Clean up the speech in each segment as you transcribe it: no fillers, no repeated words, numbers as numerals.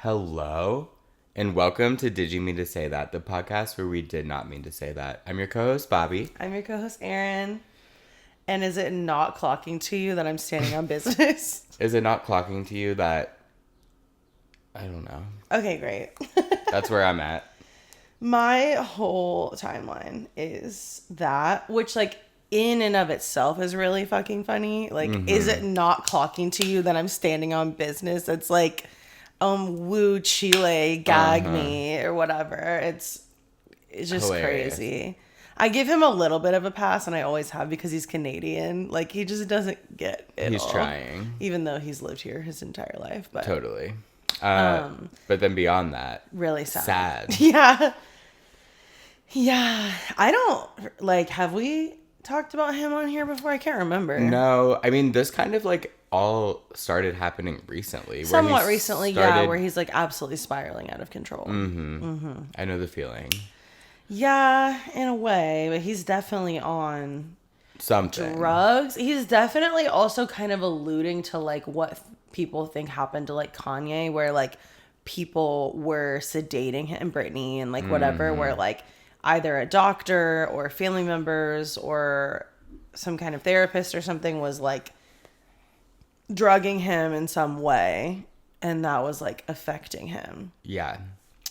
Hello, and welcome to Did You Mean to Say That, the podcast where we did not mean to say that. I'm your co-host, Bobby. I'm your co-host, Erin. And is it not clocking to you that I'm standing on business? Is it not clocking to you that... I don't know. Okay, great. That's where I'm at. My whole timeline is that, which, like, in and of itself is really fucking funny. Like, is it not clocking to you that I'm standing on business? It's like... woo, Chile, gag me, or whatever. It's just Hilarious. crazy. I give him a little bit of a pass, and I always have, because he's Canadian. Like, he just doesn't get it He's all. trying. Even though he's lived here his entire life. But Totally. But then beyond that... really sad. Sad. Yeah. Yeah. I don't, like, have we talked about him on here before? I can't remember. No, I mean, this kind of, like, all started happening recently. Somewhat recently, yeah, where he's, like, absolutely spiraling out of control. I know the feeling. Yeah, in a way, but he's definitely on Something. drugs. He's definitely also kind of alluding to, like, what people think happened to, like, Kanye, where, like, people were sedating him, Britney, and, like, whatever, where, like, either a doctor or family members or some kind of therapist or something was, like, drugging him in some way, and that was, like, affecting him. Yeah.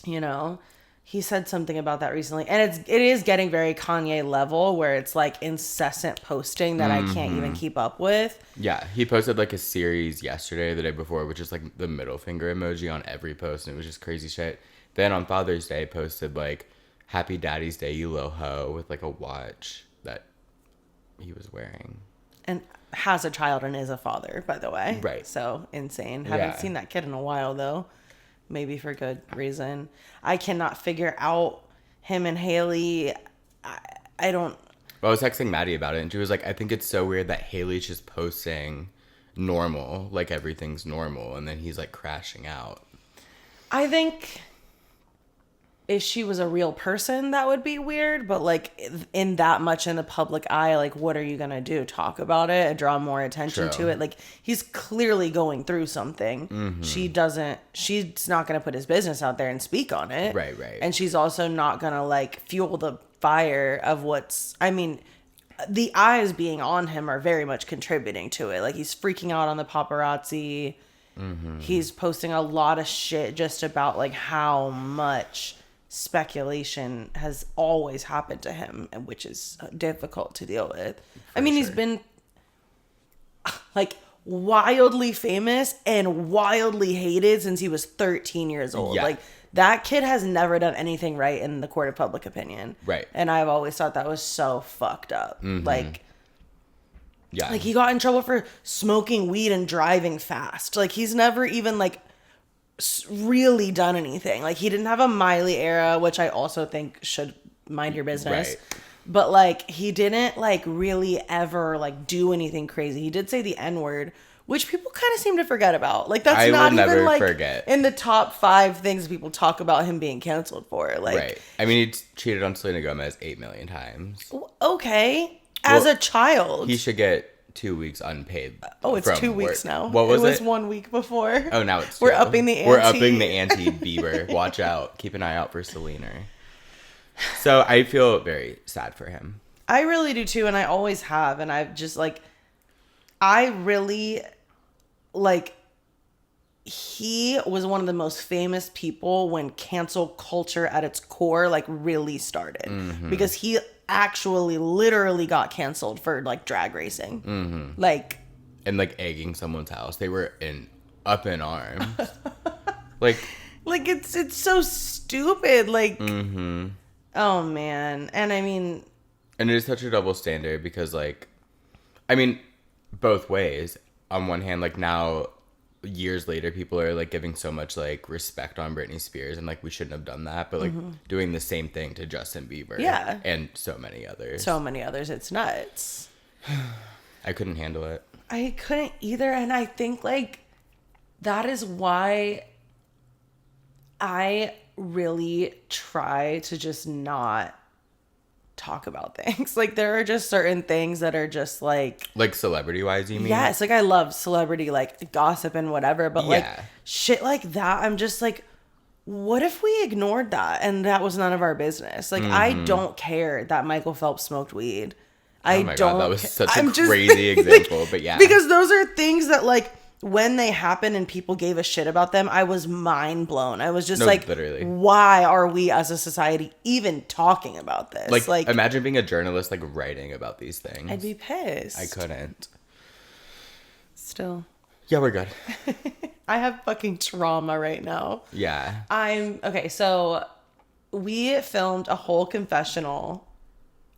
You know? He said something about that recently, and it is getting very Kanye level, where it's like incessant posting that I can't even keep up with. Yeah, he posted like a series yesterday, the day before, which is like the middle finger emoji on every post, and it was just crazy shit. Then on Father's Day, posted like "Happy Daddy's Day, you little hoe" with like a watch that he was wearing. And has a child and is a father, by the way. Right. So insane. Haven't seen that kid in a while though. Maybe for good reason. I cannot figure out him and Haley. I don't... Well, I was texting Maddie about it, and she was like, I think it's so weird that Haley's just posting normal, like everything's normal, and then he's like crashing out. I think if she was a real person, that would be weird. But, like, in that much in the public eye, like, what are you going to do? Talk about it and draw more attention to it? Like, he's clearly going through something. She's not going to put his business out there and speak on it. Right. And she's also not going to, like, fuel the fire of the eyes being on him are very much contributing to it. Like, he's freaking out on the paparazzi. He's posting a lot of shit just about, like, how much speculation has always happened to him, which is difficult to deal with. He's been like wildly famous and wildly hated since he was 13 years old. Yeah. Like, that kid has never done anything right in the court of public opinion. Right. And I've always thought that was so fucked up. Like, yeah, like he got in trouble for smoking weed and driving fast. Like, he's never even like really done anything. Like, he didn't have a Miley era, which I also think should mind your business. Right. But, like, he didn't, like, really ever, like, do anything crazy. He did say the N-word, which people kind of seem to forget about. Like, that's not even, like, in the top 5 things people talk about him being canceled for. Like, right. I mean, he cheated on Selena Gomez 8 million times. Okay. As a child. He should get 2 weeks unpaid. Oh, it's 2 work. weeks now. What was it? It was 1 week before. Oh, now it's 2. We're upping the ante. We're upping the ante, Bieber. Watch out. Keep an eye out for Selena. So I feel very sad for him. I really do too, and I always have. And I've just, like, I really, like, he was one of the most famous people when cancel culture at its core, like, really started. Because he actually literally got canceled for, like, drag racing. Like, and like egging someone's house. They were up in arms. like it's so stupid. Like, oh man. And I mean, and it is such a double standard because, like, I mean, both ways. On one hand, like, now years later, people are like giving so much like respect on Britney Spears, and like we shouldn't have done that, but like doing the same thing to Justin Bieber, and so many others. It's nuts. I couldn't handle it. I couldn't either, and I think, like, that is why I really try to just not talk about things. Like, there are just certain things that are just like celebrity wise, you mean? yes, like I love celebrity like gossip and whatever, but like Yeah. shit like that, I'm just like, what if we ignored that and that was none of our business? Like, I don't care that Michael Phelps smoked weed. Oh my God, that was such a crazy like, example, but yeah. because those are things that like when they happen and people gave a shit about them, I was mind blown. I was just No, like, literally. why are we as a society even talking about this? Like, imagine being a journalist, like, writing about these things. I'd be pissed. I couldn't. Still. Yeah, we're good. I have fucking trauma right now. Yeah. Okay, so we filmed a whole confessional.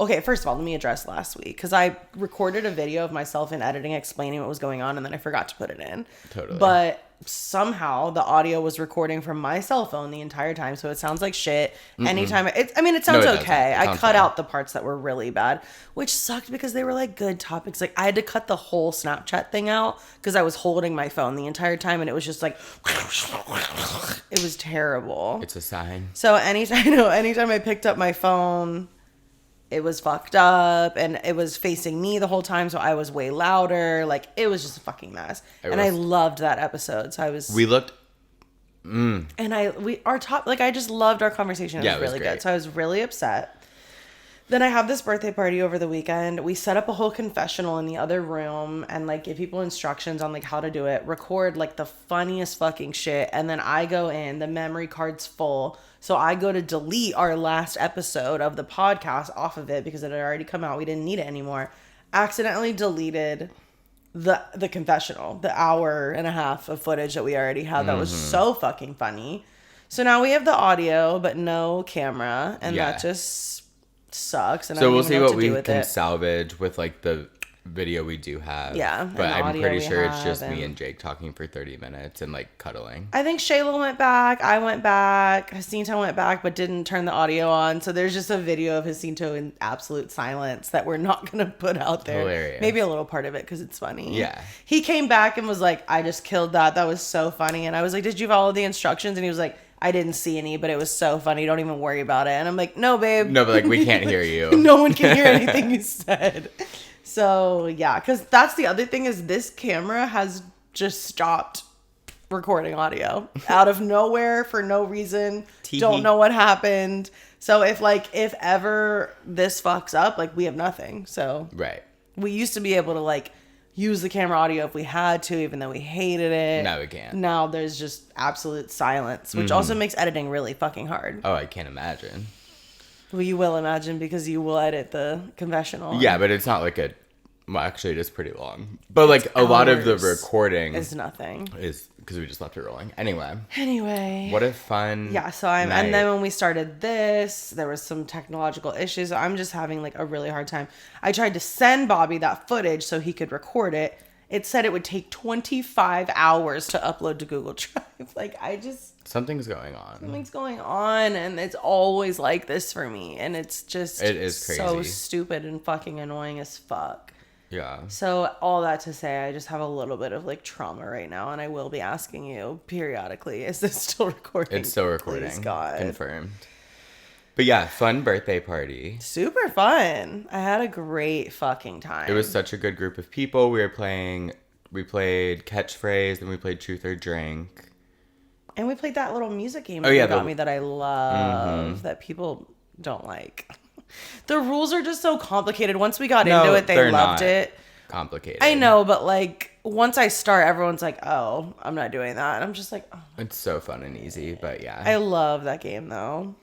Okay, first of all, let me address last week, because I recorded a video of myself in editing explaining what was going on, and then I forgot to put it in. Totally. But somehow the audio was recording from my cell phone the entire time, so it sounds like shit. Anytime it sounds No, it okay. doesn't. It I sounds cut fine. out the parts that were really bad, which sucked because they were like good topics. Like, I had to cut the whole Snapchat thing out because I was holding my phone the entire time, and it was just like it was terrible. It's a sign. So anytime I picked up my phone, it was fucked up, and it was facing me the whole time, so I was way louder. Like, it was just a fucking mess. I loved that episode. So I was We looked. I just loved our conversation. It Yeah, was it was really great. good. So I was really upset. Then I have this birthday party over the weekend. We set up a whole confessional in the other room and like give people instructions on like how to do it, record like the funniest fucking shit. And then I go in, the memory card's full. So I go to delete our last episode of the podcast off of it because it had already come out. We didn't need it anymore. Accidentally deleted the confessional, the hour and a half of footage that we already had. That was so fucking funny. So now we have the audio, but no camera. And Yeah. that just sucks. And I So don't we'll even see know what to do we with can it. salvage with like the video we do have. Yeah, But and the I'm audio pretty we sure it's have, just and- me and Jake talking for 30 minutes and like cuddling. I think Shayla went back. I went back. Jacinto went back, but didn't turn the audio on. So there's just a video of Jacinto in absolute silence that we're not going to put out there. Hilarious. Maybe a little part of it because it's funny. Yeah. He came back and was like, I just killed that. That was so funny. And I was like, did you follow the instructions? And he was like, I didn't see any, but it was so funny. Don't even worry about it. And I'm like, no, babe. No, but like we can't hear you. No one can hear anything you said. So yeah, because that's the other thing is this camera has just stopped recording audio out of nowhere for no reason. Tee-hee. Don't know what happened. So if ever this fucks up, like we have nothing. So Right. we used to be able to like use the camera audio if we had to, even though we hated it. Now we can't. Now there's just absolute silence, which also makes editing really fucking hard. Oh, I can't imagine. Well, you will imagine because you will edit the confessional. Yeah, but it's not like well, actually, it is pretty long. But like a lot of the hours. recording It's nothing. is because we just left it rolling. Anyway, what a fun. Yeah, so night. and then when we started this, there was some technological issues. So I'm just having like a really hard time. I tried to send Bobby that footage so he could record it. It said it would take 25 hours to upload to Google Drive. Like, Something's going on. something's going on, and it's always like this for me. And it's just It is so crazy. stupid and fucking annoying as fuck. Yeah. So all that to say, I just have a little bit of like trauma right now, and I will be asking you periodically, is this still recording? It's still recording. Please, God. Confirmed. But yeah, fun birthday party. Super fun. I had a great fucking time. It was such a good group of people. We played catchphrase, then we played truth or drink. And we played that little music game yeah, you got me that I love that people don't like. The rules are just so complicated. Once we got into it, they they're loved not it. complicated. I know, but like once I start, everyone's like, "Oh, I'm not doing that." And I'm just like, oh. It's so fun and easy, but yeah. I love that game though.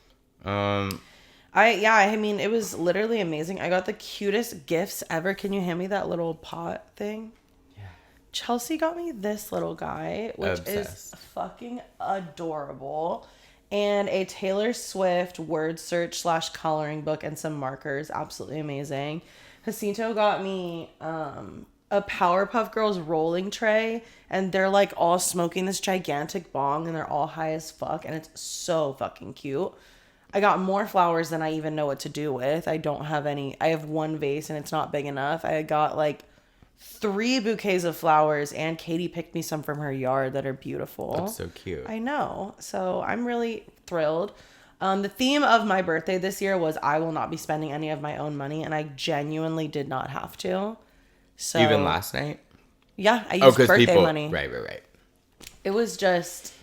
I mean, it was literally amazing. I got the cutest gifts ever. Can you hand me that little pot thing? Yeah. Chelsea got me this little guy, which is Obsessed. fucking adorable. And a Taylor Swift word search / coloring book and some markers. Absolutely amazing. Jacinto got me a Powerpuff Girls rolling tray, and they're like all smoking this gigantic bong, and they're all high as fuck, and it's so fucking cute. I got more flowers than I even know what to do with. I don't have any. I have one vase, and it's not big enough. I got like 3 bouquets of flowers, and Katie picked me some from her yard that are beautiful. That's so cute. I know. So I'm really thrilled. The theme of my birthday this year was I will not be spending any of my own money, and I genuinely did not have to. So Even last night? yeah, I Oh, used because birthday people... money. Right. It was just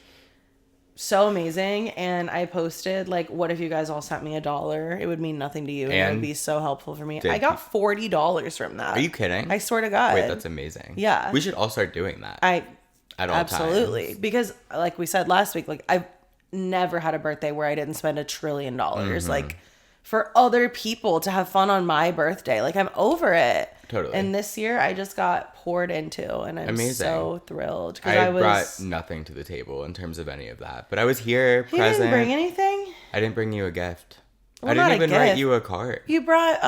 so amazing, and I posted, like, what if you guys all sent me $1? It would mean nothing to you, and it would And be so helpful for me. did I got $40 from that. Are you kidding? I swear to God. Wait, that's amazing. Yeah. We should all start doing that. At all Absolutely. times. Because like we said last week, like I've never had a birthday where I didn't spend $1 trillion. Like for other people to have fun on my birthday. Like I'm over it. Totally. And this year I just got poured into, and I'm so thrilled. I brought nothing to the table in terms of any of that. But I was here, You present. didn't bring anything? I didn't bring you a gift. Well, I didn't not a even write gift. you a card. You brought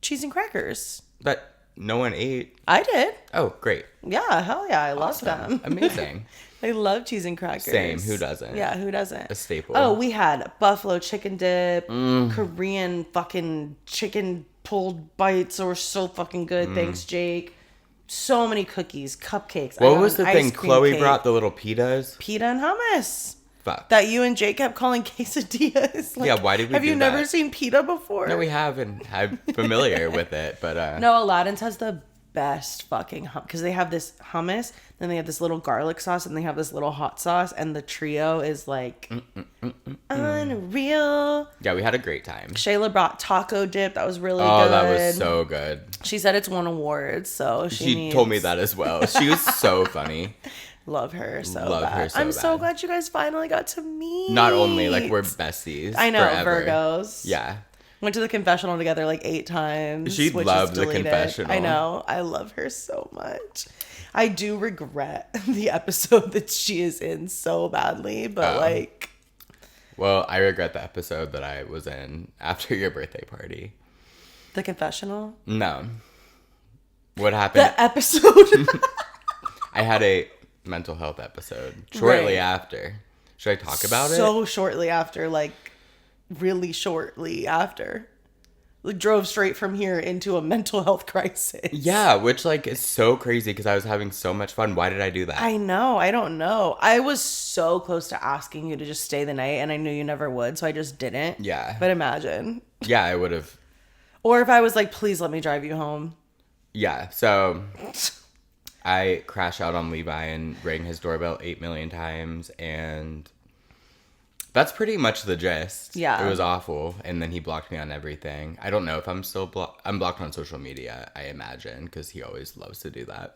cheese and crackers. But no one ate. I did. Oh, great. Yeah, hell yeah. I love them. Amazing. I love cheese and crackers. Same. Who doesn't? Yeah, who doesn't? A staple. Oh, we had buffalo chicken dip, Korean fucking chicken pulled bites that were so fucking good. Thanks, Jake. So many cookies, cupcakes. What was the thing? Chloe brought the little pitas? Pita and hummus. Fuck. That you and Jake kept calling quesadillas. Like, Yeah, why did we have do you never that? seen pita before? No, we haven't. I'm familiar with it, but... No, Aladdin's has the best fucking because they have this hummus, then they have this little garlic sauce, and they have this little hot sauce, and the trio is like unreal. Yeah, we had a great time. Shayla brought taco dip. That was really good. Oh, that was so good. She said it's won awards, so She told me that as well. She was so funny. Love her so Love bad. her so I'm so bad. glad you guys finally got to meet. Not only, like, we're besties. I know, forever. Virgos. Yeah. Went to the confessional together like 8 times. She which loved is the deleted. confessional. I know. I love her so much. I do regret the episode that she is in so badly, but like... Well, I regret the episode that I was in after your birthday party. The confessional? No. What happened? The episode? I had a mental health episode shortly Right. after. Should I talk about it? So shortly after, like, really shortly after. Like, drove straight from here into a mental health crisis. Yeah, which, like, is so crazy because I was having so much fun. Why did I do that? I know. I don't know. I was so close to asking you to just stay the night, and I knew you never would, so I just didn't. Yeah. But imagine. Yeah, I would have. Or if I was like, please let me drive you home. Yeah, so I crash out on Levi and ring his doorbell 8 million times, and that's pretty much the gist. Yeah. It was awful, and then he blocked me on everything. I don't know if I'm still blocked. I'm blocked on social media, I imagine, because he always loves to do that.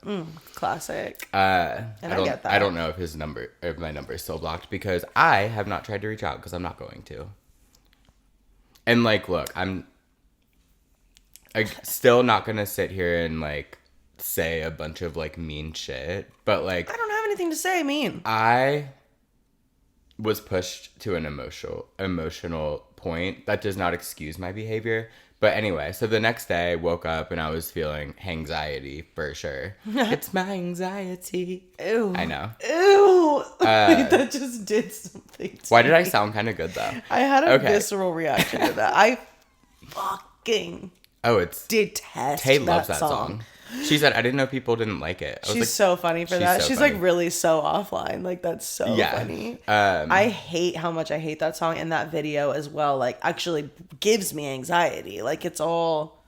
Classic. And I get that. I don't know if my number is still blocked, because I have not tried to reach out, because I'm not going to. And, like, look, I'm still not going to sit here and, like, say a bunch of, like, mean shit, but, like, I don't have anything to say mean. I was pushed to an emotional point. That does not excuse my behavior. But anyway, so the next day I woke up and I was feeling anxiety for sure. It's my anxiety. Ew. I know. Ew. That just did something to Why did I me. sound kind of good though? I had a Okay. visceral reaction to that. I fucking Oh, it's detest Tay loves that song. She said, I didn't know people didn't like it. I was She's like, so funny for she's that. so She's funny. like really so offline. Like that's so Yeah. funny. Um, I hate how much I hate that song, and that video as well. Like actually gives me anxiety. Like it's all.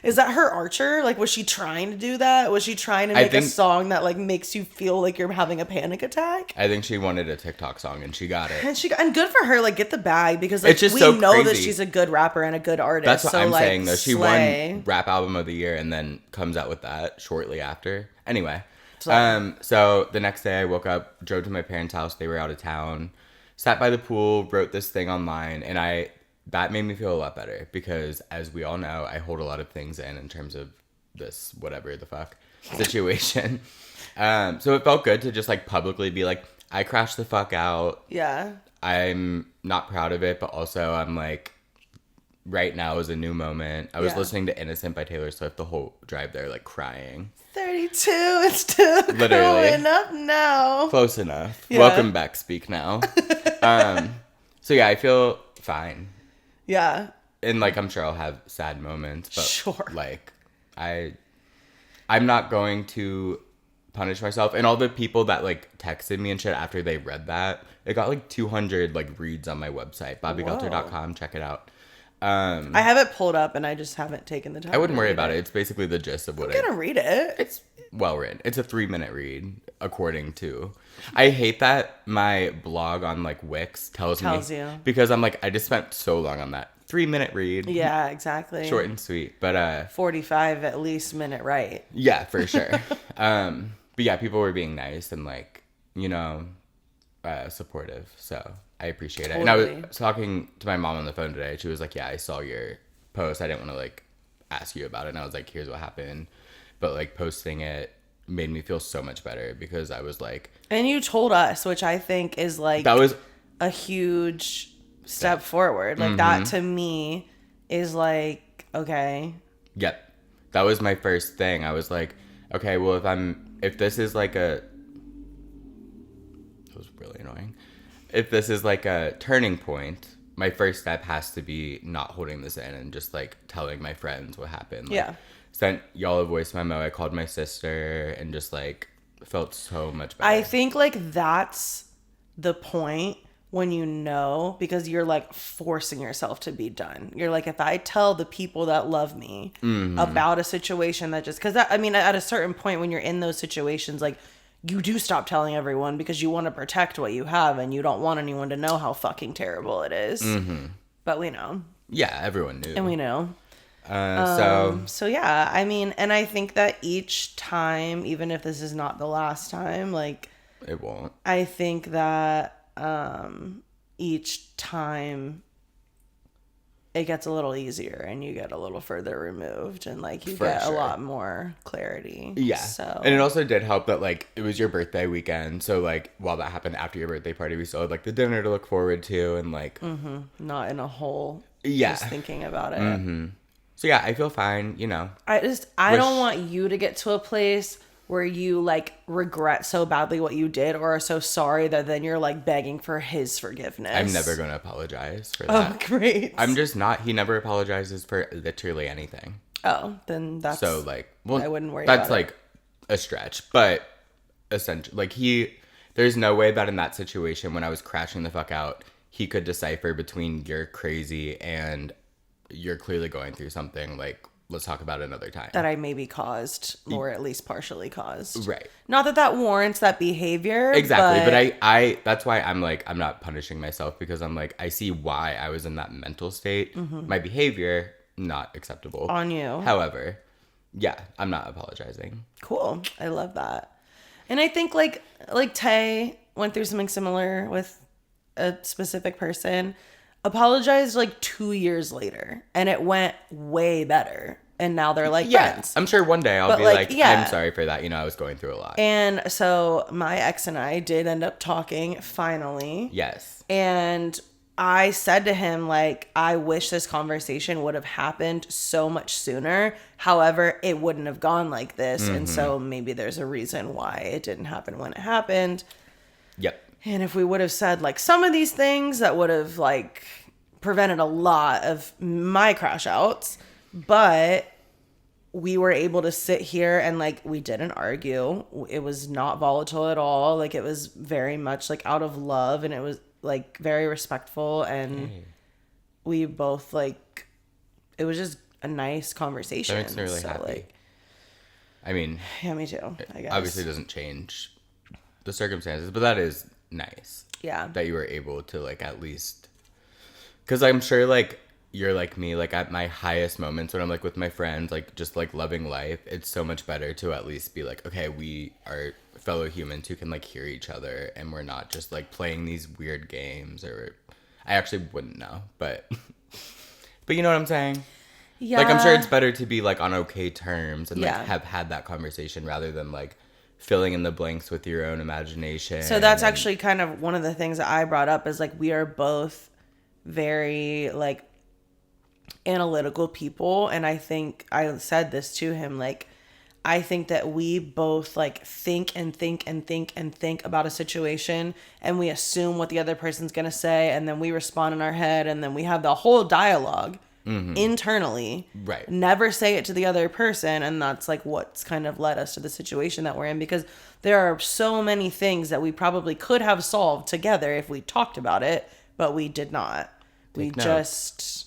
Is that her Archer? Like was she trying to do that? Was she trying to make a think- song that like makes you feel like you're having a panic attack? I think she wanted a TikTok song and she got it. And good for her. Like get the bag because like It's just we so know that crazy. she's a good rapper and a good artist. That's what so, I'm like, saying though. She slay. won Rap Album of the Year and then comes out with that shortly after. Anyway, Slay. so the next day I woke up, drove to my parents' house. They were out of town. Sat by the pool, wrote this thing online, and that made me feel a lot better because, as we all know, I hold a lot of things in terms of this whatever the fuck situation. So it felt good to just like publicly be like, I crashed the fuck out. Yeah. I'm not proud of it, but also I'm like, right now is a new moment. I was Yeah. listening to Innocent by Taylor Swift the whole drive there, like crying. 32 and still Literally. growing up now. Close enough. Yeah. Welcome back, Speak Now. So yeah, I feel fine. Yeah. And like, I'm sure I'll have sad moments, but Sure. like, I'm not going to punish myself. And all the people that like texted me and shit after they read that, it got like 200 like reads on my website, bobbygelter.com. Check it out. I have it pulled up and I just haven't taken the time. I wouldn't worry about it. It's basically the gist of what I'm gonna read it. It's well written. It's a 3-minute read, according to. I hate that my blog on like Wix tells me you. because I'm like, I just spent so long on that 3-minute read. Yeah, exactly. Short and sweet, but 45 at least minute right. Yeah, for sure. But yeah, people were being nice and like, you know, supportive. So I appreciate it. And I was talking to my mom on the phone today. She was like, yeah, I saw your post. I didn't want to like ask you about it. And I was like, here's what happened. But like posting it made me feel so much better because I was like... And you told us, which I think is like... That was... a huge step forward. Like that to me is like, okay. Yep. That was my first thing. I was like, okay, well, if this is like a... That was really annoying. If this is like a turning point, my first step has to be not holding this in and just like telling my friends what happened. Like, yeah. Sent y'all a voice memo. I called my sister and just like felt so much better. I think like that's the point when you know, because you're like forcing yourself to be done. You're like, if I tell the people that love me about a situation that just, because I mean, at a certain point when you're in those situations, like you do stop telling everyone because you want to protect what you have and you don't want anyone to know how fucking terrible it is. But we know. Yeah, everyone knew. And we know. So yeah, I mean, and I think that each time, even if this is not the last time, like it won't. I think that each time it gets a little easier and you get a little further removed and like you get a lot more clarity. Yeah. So and it also did help that like it was your birthday weekend, so like while that happened after your birthday party, we still had like the dinner to look forward to and like not in a hole. Yeah. Just thinking about it. So yeah, I feel fine, you know. I don't want you to get to a place where you like regret so badly what you did or are so sorry that then you're like begging for his forgiveness. I'm never going to apologize for that. Oh, great. I'm just not. He never apologizes for literally anything. Oh, then that's... So like, well, I wouldn't worry about it. That's like a stretch, but essentially, like there's no way that in that situation when I was crashing the fuck out, he could decipher between you're crazy and you're clearly going through something. Like, let's talk about it another time. That I maybe caused, or at least partially caused. Right. Not that warrants that behavior. Exactly. But I that's why I'm like, I'm not punishing myself because I'm like, I see why I was in that mental state. My behavior, not acceptable. On you. However, yeah, I'm not apologizing. Cool. I love that. And I think like Tay went through something similar with a specific person. Apologized like 2 years later and it went way better and now they're like friends. I'm sure one day I'll be like I'm sorry for that, you know, I was going through a lot. And so my ex and I did end up talking finally. Yes. And I said to him like, I wish this conversation would have happened so much sooner. However, it wouldn't have gone like this. And so maybe there's a reason why it didn't happen when it happened. Yep. And if we would have said like some of these things, that would have like prevented a lot of my crash outs. But we were able to sit here and like we didn't argue. It was not volatile at all. Like it was very much like out of love and it was like very respectful and we both like it was just a nice conversation. That makes me really happy. Like, I mean, yeah, me too. I guess obviously doesn't change the circumstances, but that is nice. Yeah. That you were able to like at least, because I'm sure like you're like me, like at my highest moments when I'm like with my friends, like just like loving life, it's so much better to at least be like, okay, we are fellow humans who can like hear each other and we're not just like playing these weird games. Or I actually wouldn't know, but you know what I'm saying? Yeah. Like I'm sure it's better to be like on okay terms and like Yeah. have had that conversation rather than like filling in the blanks with your own imagination. So that's actually kind of one of the things that I brought up is like we are both very like analytical people, and I think I said this to him, like I think that we both like think about a situation and we assume what the other person's gonna say and then we respond in our head and then we have the whole dialogue internally. Right. Never say it to the other person. And that's like what's kind of led us to the situation that we're in, because there are so many things that we probably could have solved together if we talked about it, but we did not. We Take notes. just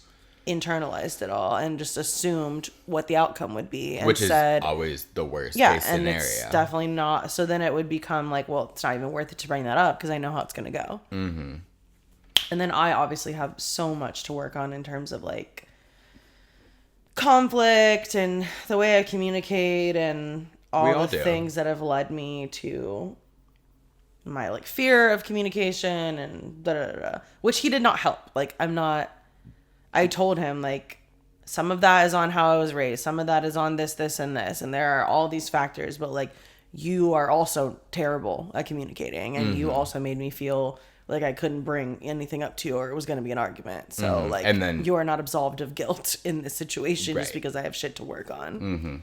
internalized it all and just assumed what the outcome would be, and Which said, is always the worst yeah, case and scenario. it's definitely not. So then it would become like, well, it's not even worth it to bring that up because I know how it's going to go. Mm-hmm. And then I obviously have so much to work on in terms of like conflict and the way I communicate and all the things that have led me to my like fear of communication and which he did not help. Like I told him like some of that is on how I was raised, some of that is on this and this, and there are all these factors, but like you are also terrible at communicating, and you also made me feel like I couldn't bring anything up to you or it was going to be an argument. So like, and then you are not absolved of guilt in this situation just because I have shit to work on.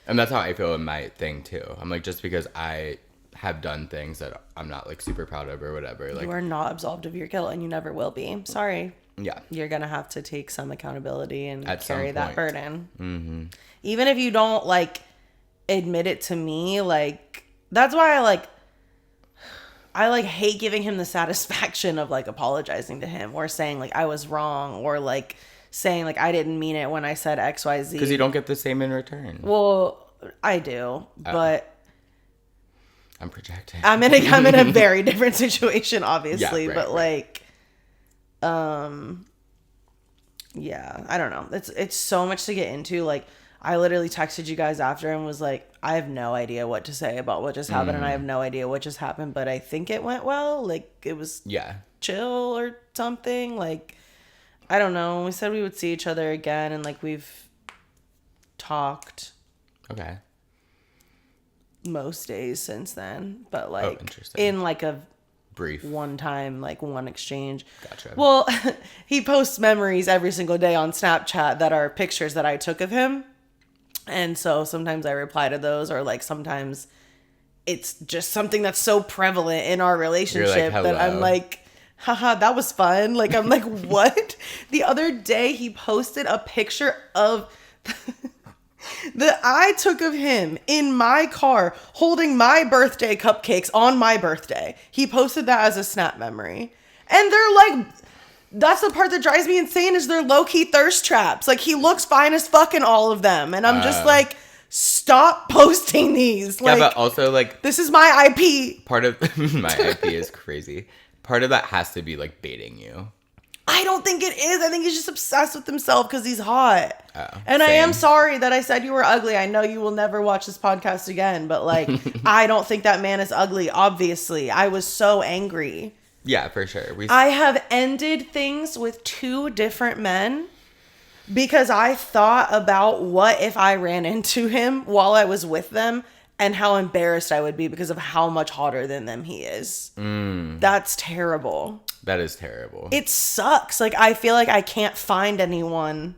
And that's how I feel in my thing too. I'm like, just because I have done things that I'm not like super proud of or whatever, like, you are not absolved of your guilt, and you never will be. Sorry. Yeah. You're going to have to take some accountability and carry that burden. Mm-hmm. Even if you don't like admit it to me, like that's why I hate giving him the satisfaction of like apologizing to him or saying like I was wrong, or like saying like I didn't mean it when I said XYZ. Because you don't get the same in return. Well, I do, but I'm projecting. I'm in a very different situation, obviously, yeah, but like, yeah, I don't know. It's so much to get into. Like, I literally texted you guys after and was like, I have no idea what to say about what just happened, and I have no idea what just happened, but I think it went well. Like, it was chill or something. Like, I don't know. We said we would see each other again, and like we've talked. Okay. Most days since then, but like in like a brief one time, like one exchange. Gotcha. Well, he posts memories every single day on Snapchat that are pictures that I took of him. And so sometimes I reply to those, or like sometimes it's just something that's so prevalent in our relationship that I'm like, haha, that was fun. Like, I'm like, what? The other day he posted a picture of that I took of him in my car holding my birthday cupcakes on my birthday. He posted that as a snap memory. And they're like, that's the part that drives me insane, is they're low-key thirst traps. Like, he looks fine as fuck in all of them. And I'm just like, stop posting these. Like, yeah, but also like, this is my IP. Part of my IP is crazy. Part of that has to be like baiting you. I don't think it is. I think he's just obsessed with himself because he's hot. And same. I am sorry that I said you were ugly. I know you will never watch this podcast again, but like, I don't think that man is ugly, obviously. I was so angry. Yeah, for sure. I have ended things with 2 different men because I thought about what if I ran into him while I was with them, and how embarrassed I would be because of how much hotter than them he is. That's terrible. That is terrible. It sucks. Like, I feel like I can't find anyone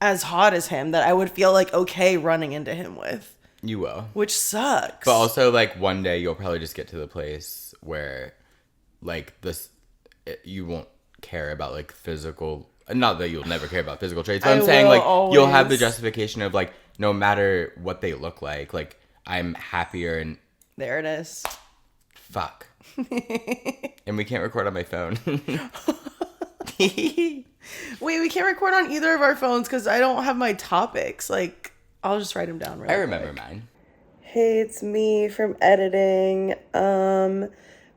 as hot as him that I would feel like okay running into him with. You will. Which sucks. But also, like, one day you'll probably just get to the place where, like, you won't care about, like, physical... Not that you'll never care about physical traits, but I'm saying, like, always. You'll have the justification of, like, no matter what they look like, I'm happier and... There it is. Fuck. And we can't record on my phone. Wait, we can't record on either of our phones because I don't have my topics. Like, I'll just write them down really I remember quick. mine. Hey, it's me from editing.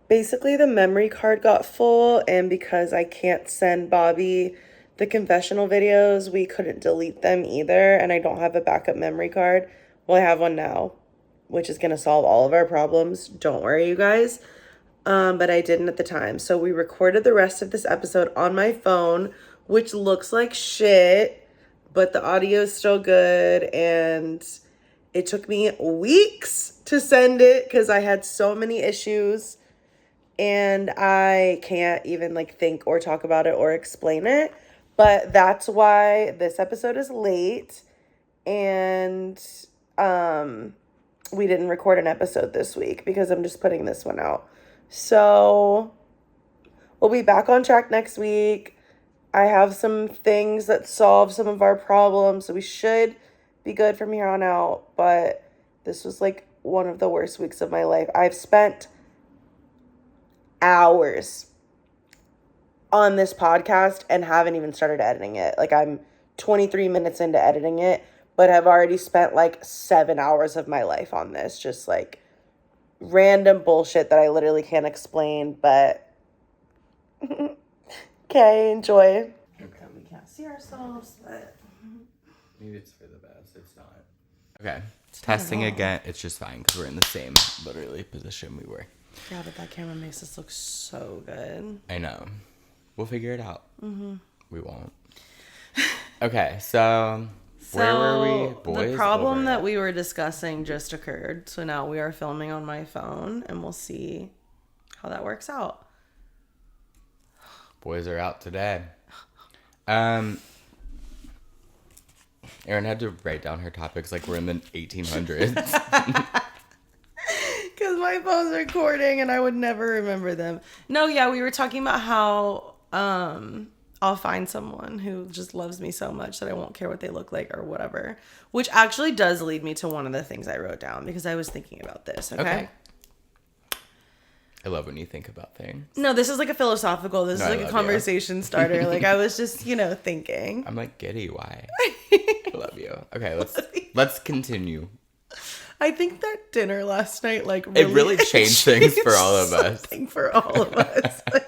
Basically the memory card got full, and because I can't send Bobby the confessional videos, we couldn't delete them either, and I don't have a backup memory card. Well, I have one now, which is going to solve all of our problems. Don't worry, you guys. But I didn't at the time. So we recorded the rest of this episode on my phone, which looks like shit, but the audio is still good. And it took me weeks to send it because I had so many issues, and I can't even like think or talk about it or explain it. But that's why this episode is late, and we didn't record an episode this week because I'm just putting this one out. So we'll be back on track next week. I have some things that solve some of our problems, so we should be good from here on out. But this was like one of the worst weeks of my life. I've spent hours on this podcast and haven't even started editing it. Like, I'm 23 minutes into editing it, but have already spent like 7 hours of my life on this. Just like random bullshit that I literally can't explain, but okay, enjoy. Okay, we can't see ourselves, but maybe it's for the best. It's not. Okay, testing again. It's just fine because we're in the same literally position we were. Yeah, but that camera makes us look so good. I know. We'll figure it out. We won't. Okay, so where were we? Boys, the problem that we were discussing just occurred. So now we are filming on my phone, and we'll see how that works out. Boys are out today. Erin had to write down her topics like we're in the 1800s. Because my phone's recording and I would never remember them. No, yeah, we were talking about how I'll find someone who just loves me so much that I won't care what they look like or whatever. Which actually does lead me to one of the things I wrote down because I was thinking about this, okay? I love when you think about things. No, this is like a philosophical, this is like a conversation starter. Like, I was just, thinking. I'm like, Giddy, why? I love you. Okay, let's continue. I think that dinner last night, like, it really changed things for all of us. For all of us. Like,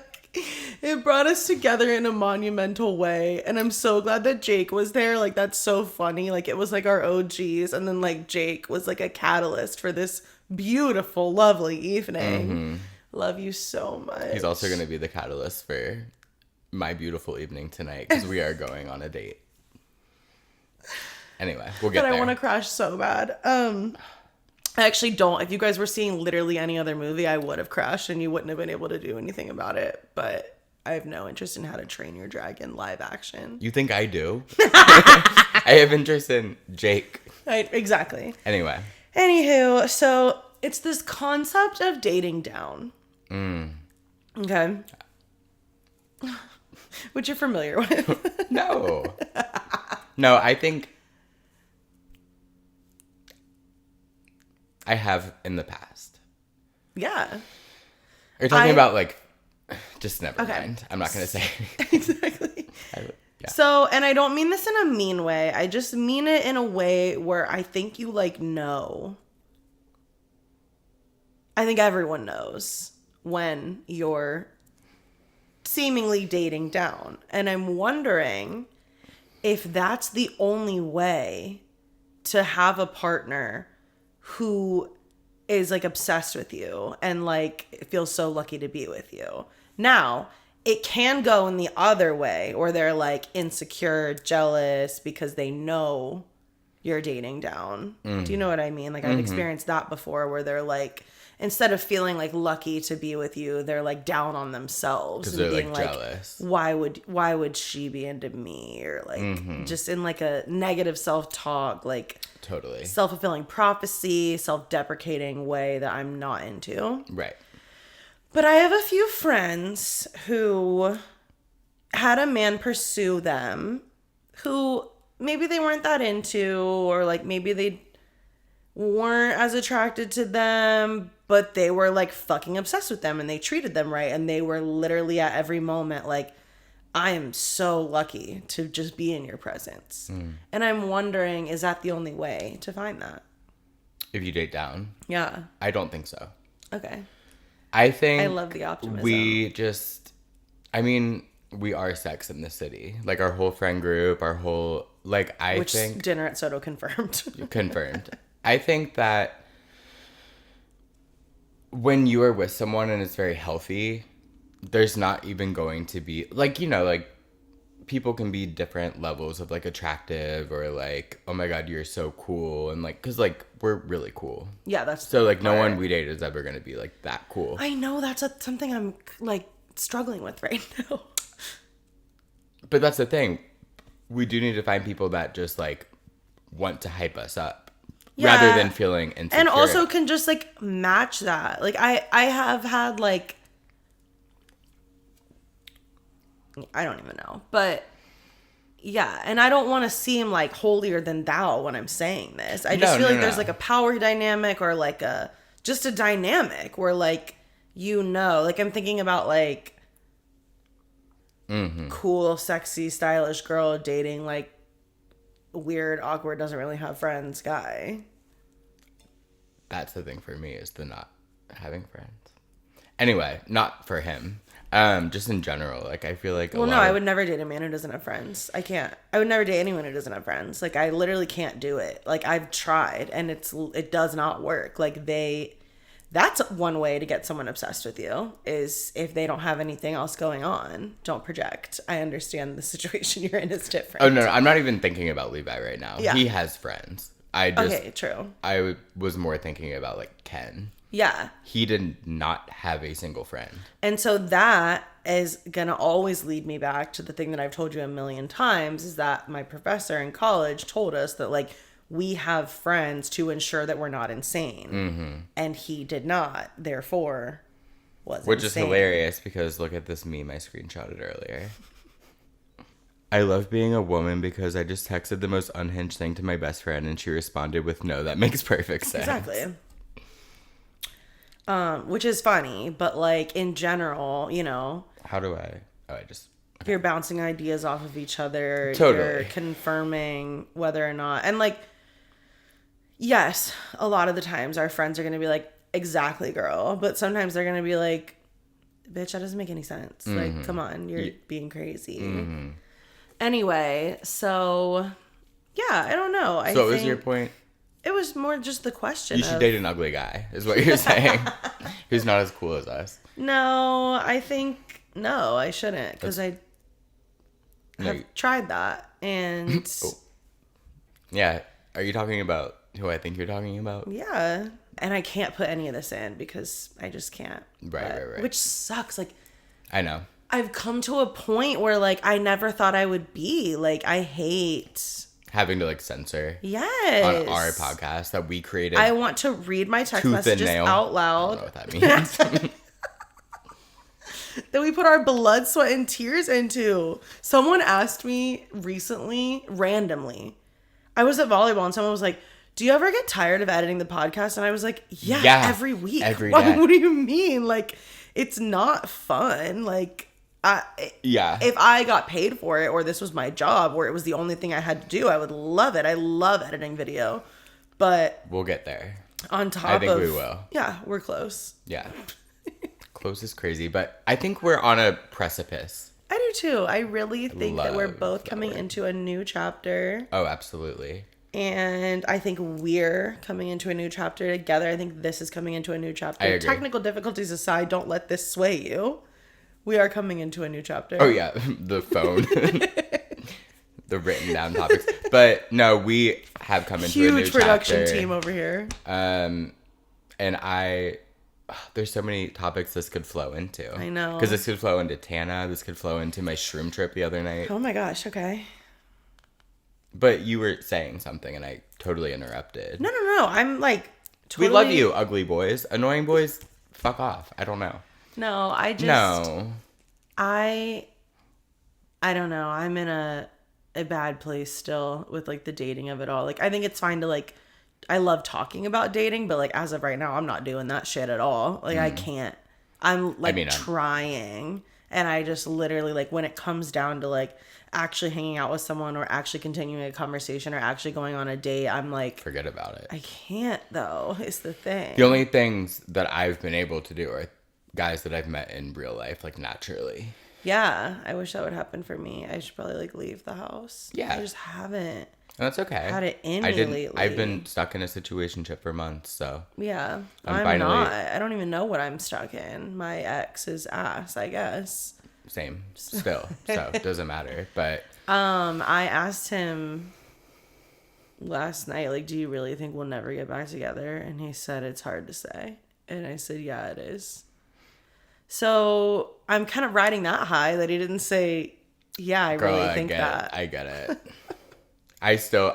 it brought us together in a monumental way. And I'm so glad that Jake was there. Like, that's so funny. Like, it was like our OGs. And then, like, Jake was like a catalyst for this beautiful, lovely evening. Mm-hmm. Love you so much. He's also going to be the catalyst for my beautiful evening tonight because we are going on a date. Anyway, we'll get there. But I want to crash so bad. I actually don't. If you guys were seeing literally any other movie, I would have crashed and you wouldn't have been able to do anything about it. But I have no interest in How to Train Your Dragon live action. You think I do? I have interest in Jake. Exactly. Anyway. Anywho, so it's this concept of dating down. Okay. Which you're familiar with. No. No, I think I have in the past. Yeah. You're talking about like, just never mind. I'm not going to say exactly. Yeah. So, and I don't mean this in a mean way. I just mean it in a way where I think you like know. I think everyone knows when you're seemingly dating down. And I'm wondering if that's the only way to have a partner who is like obsessed with you and like feels so lucky to be with you. Now, it can go in the other way or they're like insecure, jealous because they know you're dating down. Do you know what I mean? Like I've experienced that before where they're like, instead of feeling like lucky to be with you, they're like down on themselves and they're being like jealous. Why would she be into me? Or like just in like a negative self-talk, like totally self-fulfilling prophecy, self-deprecating way that I'm not into. Right. But I have a few friends who had a man pursue them who maybe they weren't that into, or like maybe they weren't as attracted to them, but they were like fucking obsessed with them and they treated them right. And they were literally at every moment like, I am so lucky to just be in your presence. And I'm wondering, is that the only way to find that? If you date down? Yeah. I don't think so. Okay. I think I love the optimism. We are Sex in the City. Like our whole friend group, our whole, like Which dinner at Soto confirmed. Confirmed. I think that when you are with someone and it's very healthy, there's not even going to be, like, like people can be different levels of like attractive or like, oh my God, you're so cool. And like, cause like we're really cool. Yeah, that's so like no one we date is ever going to be like that cool. I know that's something I'm like struggling with right now. But that's the thing. We do need to find people that just like want to hype us up rather than feeling insecure. And also can just like match that. Like I have had like I don't even know. But yeah, and I don't want to seem like holier than thou when I'm saying this. I just feel like there's like a power dynamic or like just a dynamic where like, like I'm thinking about like cool, sexy, stylish girl dating like weird, awkward, doesn't really have friends guy. That's the thing for me, is the not having friends. Anyway, not for him. Just in general, like I feel like I would never date a man who doesn't have friends. I can't. I would never date anyone who doesn't have friends. Like I literally can't do it. Like I've tried and it does not work. Like that's one way to get someone obsessed with you, is if they don't have anything else going on. Don't project. I understand the situation you're in is different. Oh no, I'm not even thinking about Levi right now. Yeah. He has friends. Okay, true. I was more thinking about like Ken. Yeah. He did not have a single friend. And so that is going to always lead me back to the thing that I've told you a million times, is that my professor in college told us that like we have friends to ensure that we're not insane. Mm-hmm. And he did not, therefore was Which insane. is hilarious because look at this meme I screenshotted earlier. I love being a woman because I just texted the most unhinged thing to my best friend and she responded with, no, that makes perfect sense. Exactly. Which is funny, but like in general, How do I? You're bouncing ideas off of each other. Totally. You're confirming whether or not, and like, yes, a lot of the times our friends are going to be like, exactly, girl. But sometimes they're going to be like, bitch, that doesn't make any sense. Mm-hmm. Like, come on, you're being crazy. Mm-hmm. Anyway, so yeah, I don't know. So what was your point? It was more just the question. You should date an ugly guy, is what you're saying. Who's not as cool as us. No, I shouldn't, because I have tried that. And yeah, are you talking about who I think you're talking about? Yeah, and I can't put any of this in because I just can't. Right. Which sucks. Like, I know. I've come to a point where like I never thought I would be. Like, I hate having to like censor. Yes. On our podcast that we created. I want to read my text messages out loud. I don't know what that means. That we put our blood, sweat, and tears into. Someone asked me recently, randomly. I was at volleyball and someone was like, do you ever get tired of editing the podcast? And I was like, yeah, every week. Every day. What do you mean? Like, it's not fun. Like, if I got paid for it, or this was my job, or it was the only thing I had to do, I would love it. I love editing video. But we'll get there. On top I think we will. Yeah, we're close. Yeah. Close is crazy, but I think we're on a precipice. I do too. I really think that we're both coming into a new chapter. Oh, absolutely. And I think we're coming into a new chapter together. I think this is coming into a new chapter. I agree. Technical difficulties aside, don't let this sway you. We are coming into a new chapter. Oh, yeah. The phone. The written down topics. But no, we have come into a new chapter. Huge production team over here. And there's so many topics this could flow into. I know. Because this could flow into Tana. This could flow into my shroom trip the other night. Oh my gosh, okay. But you were saying something and I totally interrupted. No. I'm like, totally... We love you, ugly boys. Annoying boys, fuck off. I don't know. No, I just... No. I don't know. I'm in a bad place still with like the dating of it all. Like, I think it's fine to like... I love talking about dating, but like as of right now, I'm not doing that shit at all. Like I can't. I'm like trying, and I just literally like when it comes down to like actually hanging out with someone or actually continuing a conversation or actually going on a date, I'm like, forget about it. I can't though. It's the thing. The only things that I've been able to do are guys that I've met in real life, like naturally. Yeah, I wish that would happen for me. I should probably like leave the house. Yeah, I just haven't. That's okay. Had it in me lately. I've been stuck in a situationship for months, so. Yeah. I'm not. I don't even know what I'm stuck in. My ex's ass, I guess. Same. Still. So, it doesn't matter. But. I asked him last night, like, do you really think we'll never get back together? And he said, it's hard to say. And I said, yeah, it is. So, I'm kind of riding that high that he didn't say, yeah, I really think that. I get it. I still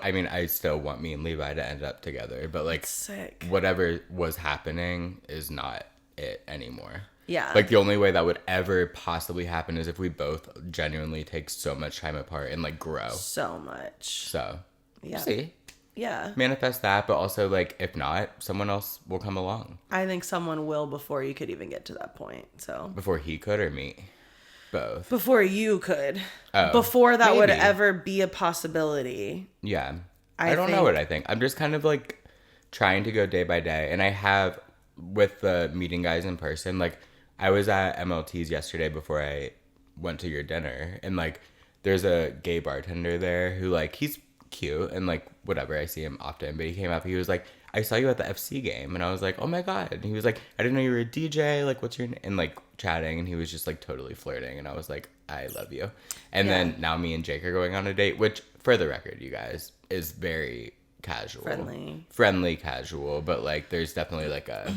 want me and Levi to end up together, but like sick. Whatever was happening is not it anymore. Yeah. Like, the only way that would ever possibly happen is if we both genuinely take so much time apart and, like, grow. So much. So, Yeah. see. Yeah. Manifest that, but also, like, if not, someone else will come along. I think someone will before you could even get to that point. So Before he could or me? Both. before you could. Oh, before that would maybe. ever be a possibility. Yeah. I I don't know think- what I think. I'm just kind of, like, trying to go day by day. And I have, with the meeting guys in person, like, I was at MLT's yesterday before I went to your dinner. And, like, there's a gay bartender there who, like, he's cute and, like, whatever. I see him often. But he came up, he was like, I saw you at the FC game. And I was like, oh, my God. And he was like, I didn't know you were a DJ. Like, what's your name? And, like, chatting. And he was just, like, totally flirting. And I was like, I love you. And Yeah. then now me and Jake are going on a date, which, for the record, you guys, is very casual. Friendly casual. But, like, there's definitely, like, a...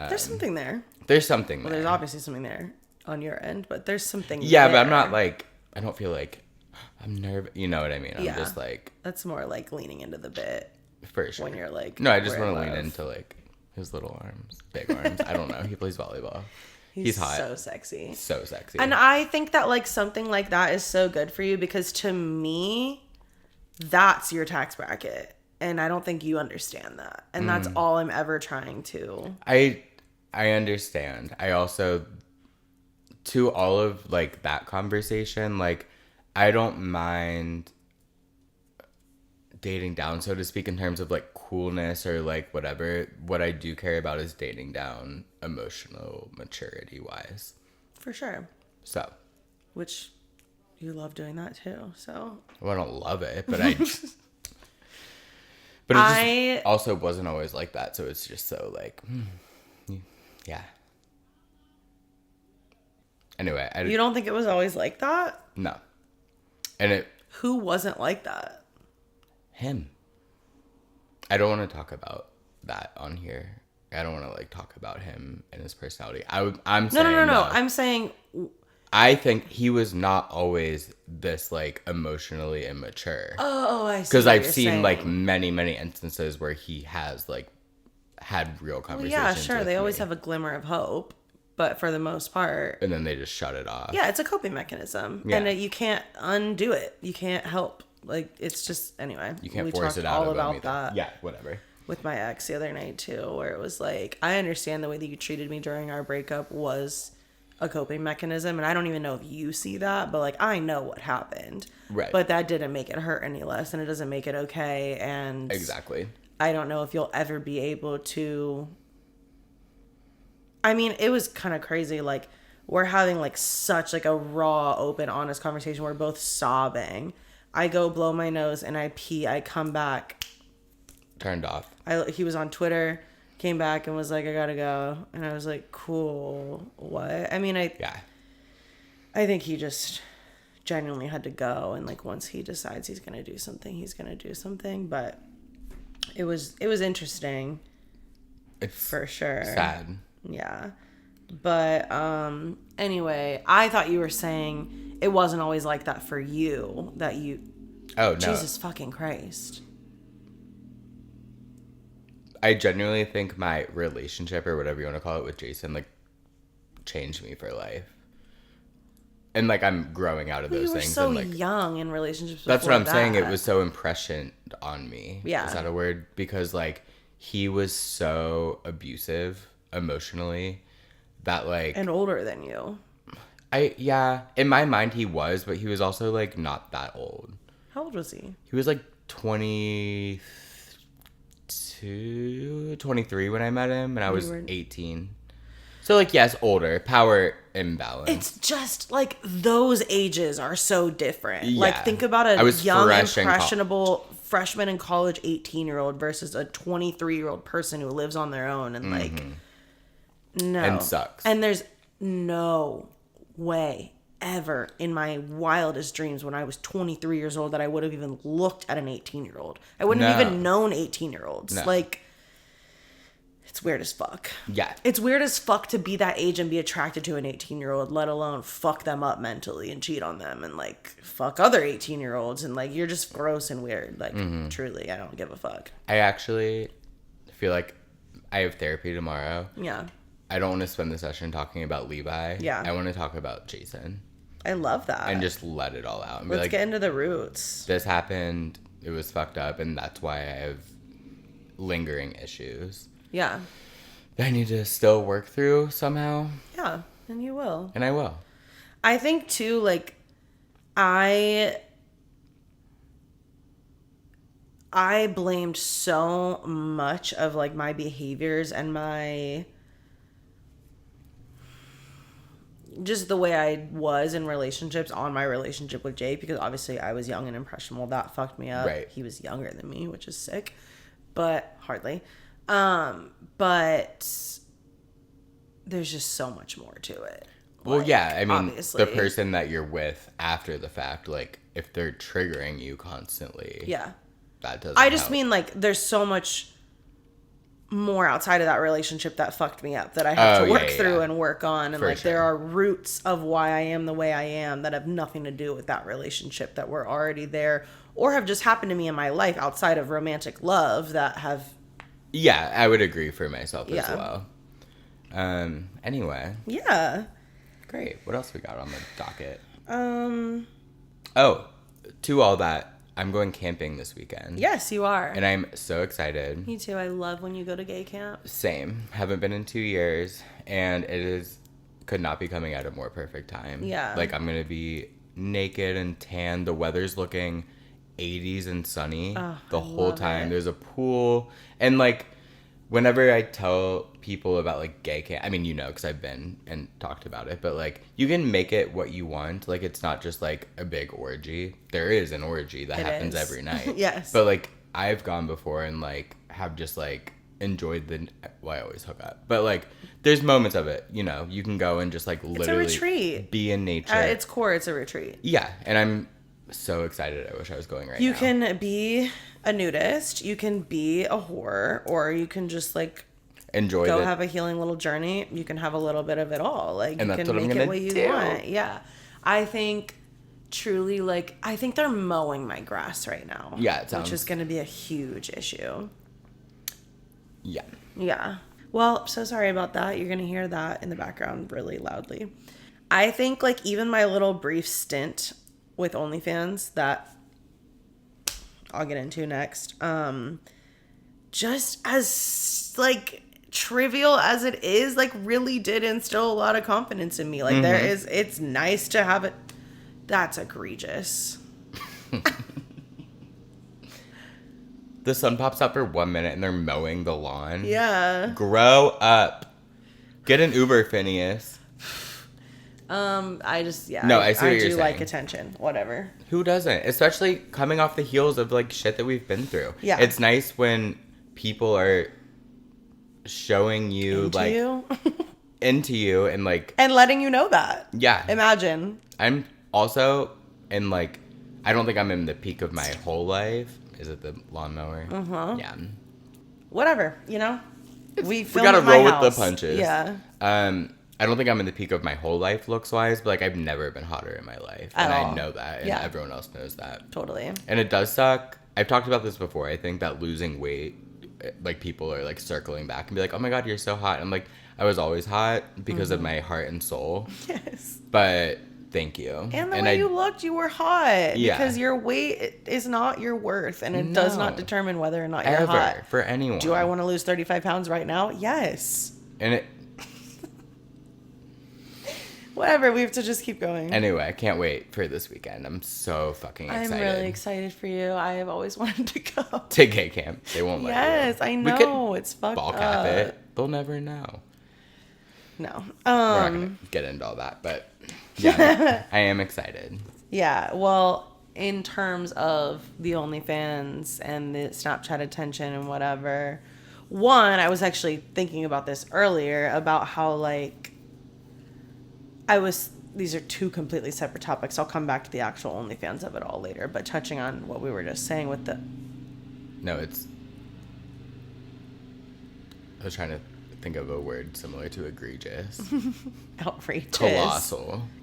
There's something there. There's something Well, there. there's obviously something there on your end, but there's something Yeah, there. but I'm not, like... I don't feel like... I'm nervous. You know what I mean? I'm Yeah. just, like... That's more like leaning into the bit For sure. when you're like... No, I just we're want to in lean love. into, like, his little arms. Big arms. I don't know. He plays volleyball. He's hot. So sexy. So sexy. And I think that like something like that is so good for you because to me, that's your tax bracket. And I don't think you understand that. And that's all I'm ever trying to. I understand. I also, to all of, like, that conversation, like, I don't mind dating down, so to speak, in terms of, like, coolness or, like, whatever. What I do care about is dating down emotional maturity-wise. For sure. So. Which you love doing that too. So Well, I don't love it, but I... But it just also wasn't always like that, so it's just so, like... Yeah. Anyway, you don't think it was always like that? No. And it... Who wasn't like that? Him. I don't want to talk about that on here. I don't want to, like, talk about him and his personality. I'm saying... No. that I'm saying... I think he was not always this, like, emotionally immature. Oh, I see. Because what I've you're seen, saying. like, many instances where he has, like, had real Well, conversations yeah, sure. with They always me, have a glimmer of hope. But for the most part... and then they just shut it off. Yeah, it's a coping mechanism. Yeah. And you can't undo it. You can't help. Like, it's just... Anyway. You can't we force talked it out all of them about either. that. Yeah, whatever. With my ex the other night, too. Where it was like... I understand the way that you treated me during our breakup was a coping mechanism. And I don't even know if you see that. But, like, I know what happened. Right. But that didn't make it hurt any less. And it doesn't make it okay. And... Exactly. I don't know if you'll ever be able to... I mean, it was kind of crazy. Like, we're having, like, such, like, a raw, open, honest conversation. We're both sobbing. I go blow my nose and I pee. I come back. Turned off. He was on Twitter, came back and was like, I gotta go. And I was like, cool. What? I mean, Yeah. I think he just genuinely had to go. And, like, once he decides he's going to do something, he's going to do something. But it was interesting. It's For sure. sad. Yeah. But anyway, I thought you were saying it wasn't always like that for you. That you... Oh, no. Jesus fucking Christ. I genuinely think my relationship, or whatever you want to call it, with Jason, like, changed me for life. And, like, I'm growing out of those You were things. so and, like, young in relationships that's what before I'm saying. It that. was so impressioned on me. Yeah. Is that a word? Because, like, he was so abusive emotionally that, like... And older than you. Yeah, in my mind he was, but he was also, like, not that old. How old was he? He was, like, 22, 23 when I met him, and I was 18. So, like, yes, older. Power imbalance. It's just, like, those ages are so different. Yeah. Like, think about I a was young, fresh in impressionable freshman in college 18-year-old versus a 23-year-old person who lives on their own and, like... No. And sucks. And there's no way ever in my wildest dreams when I was 23 years old that I would have even looked at an 18-year-old. I wouldn't have even known 18-year-olds. No. Like, it's weird as fuck. Yeah. It's weird as fuck to be that age and be attracted to an 18-year-old, let alone fuck them up mentally and cheat on them and, like, fuck other 18-year-olds. And, like, you're just gross and weird. Like, truly, I don't give a fuck. I actually feel like I have therapy tomorrow. Yeah. I don't want to spend the session talking about Levi. Yeah. I want to talk about Jason. I love that. And just let it all out. And Let's be like, get into the roots. this happened. It was fucked up. And that's why I have lingering issues. Yeah. That I need to still work through somehow. Yeah. And you will. And I will. I think, too, like, I blamed so much of, like, my behaviors and my... just the way I was in relationships on my relationship with Jake, because obviously I was young and impressionable. That fucked me up. Right. He was younger than me, which is sick, but hardly. But there's just so much more to it. Well, Like, yeah, I mean, obviously. the person that you're with after the fact, like, if they're triggering you constantly, Yeah. that doesn't I just help. mean, like, there's so much more outside of that relationship that fucked me up that I have to work through and work on. And, For like, sure. there are roots of why I am the way I am that have nothing to do with that relationship, that were already there or have just happened to me in my life outside of romantic love that have... Yeah, I would agree for myself as Yeah. well. Anyway, Yeah. great. What else we got on the docket? Um, Oh, to all that, I'm going camping this weekend. yes, you are. And I'm so excited. Me too. I love when you go to gay camp. Same. Haven't been in 2 years, and could not be coming at a more perfect time. Yeah. Like, I'm going to be naked and tan. The weather's looking 80s and sunny the I whole love time. it. There's a pool. And, like, whenever I tell people about, like, gay camp, I mean, you know, because I've been and talked about it, but, like, you can make it what you want. Like, it's not just, like, a big orgy. There is an orgy that happens is. every night. Yes. But, like, I've gone before and, like, have just, like, enjoyed I always hook up. But, like, there's moments of it, you know. You can go and just, like, literally retreat. be in nature. At its core, it's a retreat. Yeah, and I'm so excited. I wish I was going right You now. can be a nudist, you can be a whore, or you can just, like, Enjoy go it. have a healing little journey. You can have a little bit of it all. Like, And you that's can what I'm make it gonna what you do. want. Yeah. I think truly, like, I think they're mowing my grass right now. Yeah, it Which is sounds- going to be a huge issue. Yeah. Yeah. Well, so sorry about that. You're going to hear that in the background really loudly. I think, like, even my little brief stint with OnlyFans that I'll get into next, just as, like, trivial as it is, like, really did instill a lot of confidence in me. Like, it's nice to have it. That's egregious. The sun pops up for 1 minute and they're mowing the lawn. Yeah. Grow up. Get an Uber, Phineas. I just, yeah. No, I see what you're do like saying. attention. Whatever. Who doesn't? Especially coming off the heels of, like, shit that we've been through. Yeah. It's nice when people are showing you, Into like, you. into you and, like, And letting you know that. yeah. Imagine. I'm also in, like, I don't think I'm in the peak of my whole life. Is it the lawnmower? Yeah. Whatever, you know? We gotta roll with the punches. Yeah. I don't think I'm in the peak of my whole life looks wise, but, like, I've never been hotter in my life. At And all. I know that, and Yeah. everyone else knows that. Totally. And it does suck. I've talked about this before. I think that losing weight, like, people are, like, circling back and be like, oh my God, you're so hot. And I'm like, I was always hot because of my heart and soul. Yes. But thank you. And the way you looked, you were hot. Yeah. Because your weight is not your worth, and it does not No. determine whether or not you're ever hot. for anyone. Do I want to lose 35 pounds right now? Yes. And it Whatever, we have to just keep going. anyway, I can't wait for this weekend. I'm so fucking excited. I'm really excited for you. I have always wanted to go. To gay camp. They won't let you. Yes, I We could know. It's fucked ball up. cap it. They'll never know. No. We're not gonna get into all that, but yeah, I am excited. Yeah, well, in terms of the OnlyFans and the Snapchat attention and whatever, one, I was actually thinking about this earlier about how, like, these are two completely separate topics. I'll come back to the actual OnlyFans of it all later, but touching on what we were just saying with the... No, I was trying to think of a word similar to egregious. Outrageous.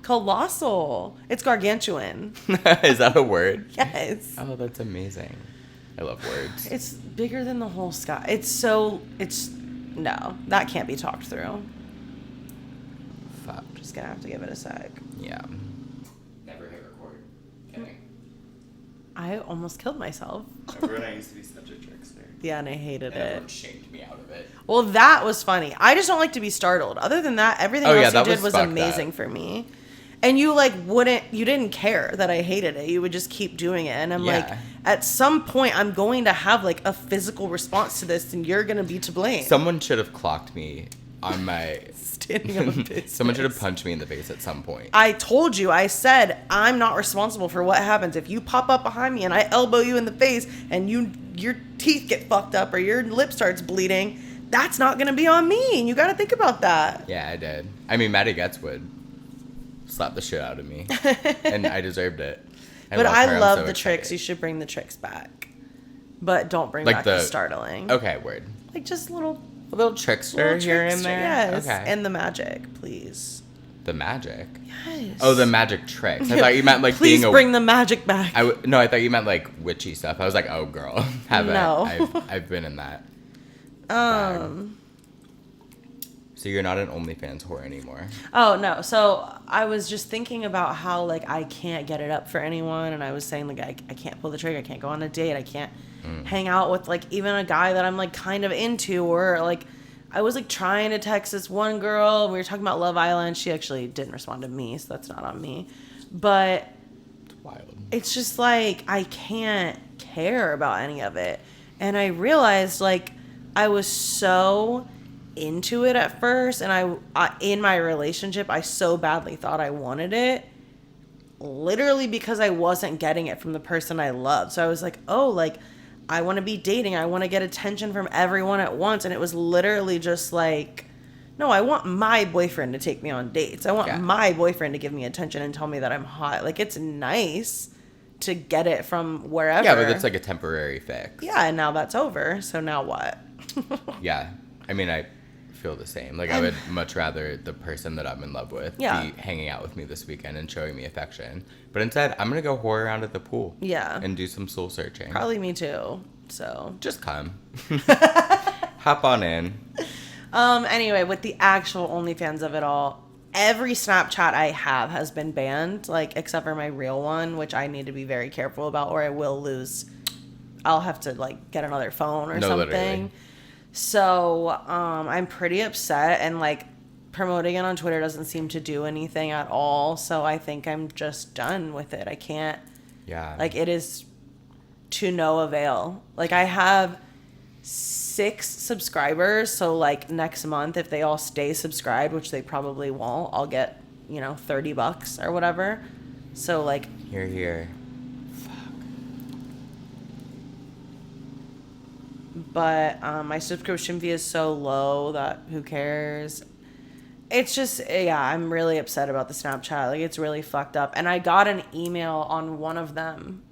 Colossal. It's gargantuan. Is that a word? Yes. Oh, that's amazing. I love words. It's bigger than the whole sky. No, that can't be talked through. just gonna have to give it a sec. Yeah. Never hit record. Kidding. I almost killed myself. Remember when I used to be such a trickster? Yeah, and I hated And it. everyone shamed me out of it. Well, that was funny. I just don't like to be startled. Other than that, everything else you did was amazing for me. And you you didn't care that I hated it. You would just keep doing it. And I'm like, at some point, I'm going to have like a physical response to this, and you're going to be to blame. Someone should have clocked me on my... Standing on business. Someone should have punched me in the face at some point. I told you, I said, I'm not responsible for what happens. If you pop up behind me and I elbow you in the face and your teeth get fucked up or your lip starts bleeding, that's not going to be on me. And you got to think about that. Yeah, I did. I mean, Maddie Getz would slap the shit out of me. And I deserved it. But I love the tricks. You should bring the tricks back. But don't bring back the startling. Okay, word. Like just a little trickster here and there? Yes. Okay. And the magic, please. The magic? Yes. Oh, the magic tricks. I thought you meant like please bring the magic back. No, I thought you meant like witchy stuff. I was like, oh girl. I've been in that. So you're not an OnlyFans whore anymore? Oh, no. So I was just thinking about how, like, I can't get it up for anyone. And I was saying, like, I can't pull the trigger. I can't go on a date. I can't hang out with, like, even a guy that I'm, like, kind of into. Or, like, I was, like, trying to text this one girl. We were talking about Love Island. She actually didn't respond to me, so that's not on me. But wild. It's just, like, I can't care about any of it. And I realized, like, I was so into it at first, and I in my relationship I so badly thought I wanted it, literally because I wasn't getting it from the person I loved. So I was like, oh, like I want to be dating, I want to get attention from everyone at once. And it was literally just like, no, I want my boyfriend to take me on dates. I want my boyfriend to give me attention and tell me that I'm hot. Like, it's nice to get it from wherever. Yeah, but it's like a temporary fix. Yeah, and now that's over, so now what? Yeah, I mean, I feel the same. Like, I would much rather the person that I'm in love with be hanging out with me this weekend and showing me affection. But instead, I'm gonna go whore around at the pool. Yeah. And do some soul searching. Probably me too. So just come. Hop on in. Anyway, with the actual OnlyFans of it all, every Snapchat I have has been banned, like except for my real one, which I need to be very careful about, or I will lose. I'll have to like get another phone or something. Literally. So, I'm pretty upset, and like promoting it on Twitter doesn't seem to do anything at all. So I think I'm just done with it. I can't. Yeah. Like, it is to no avail. Like, I have 6 subscribers. So like next month, if they all stay subscribed, which they probably won't, I'll get, $30 or whatever. So like, here. But my subscription fee is so low that who cares? It's just, I'm really upset about the Snapchat. Like, it's really fucked up. And I got an email on one of them.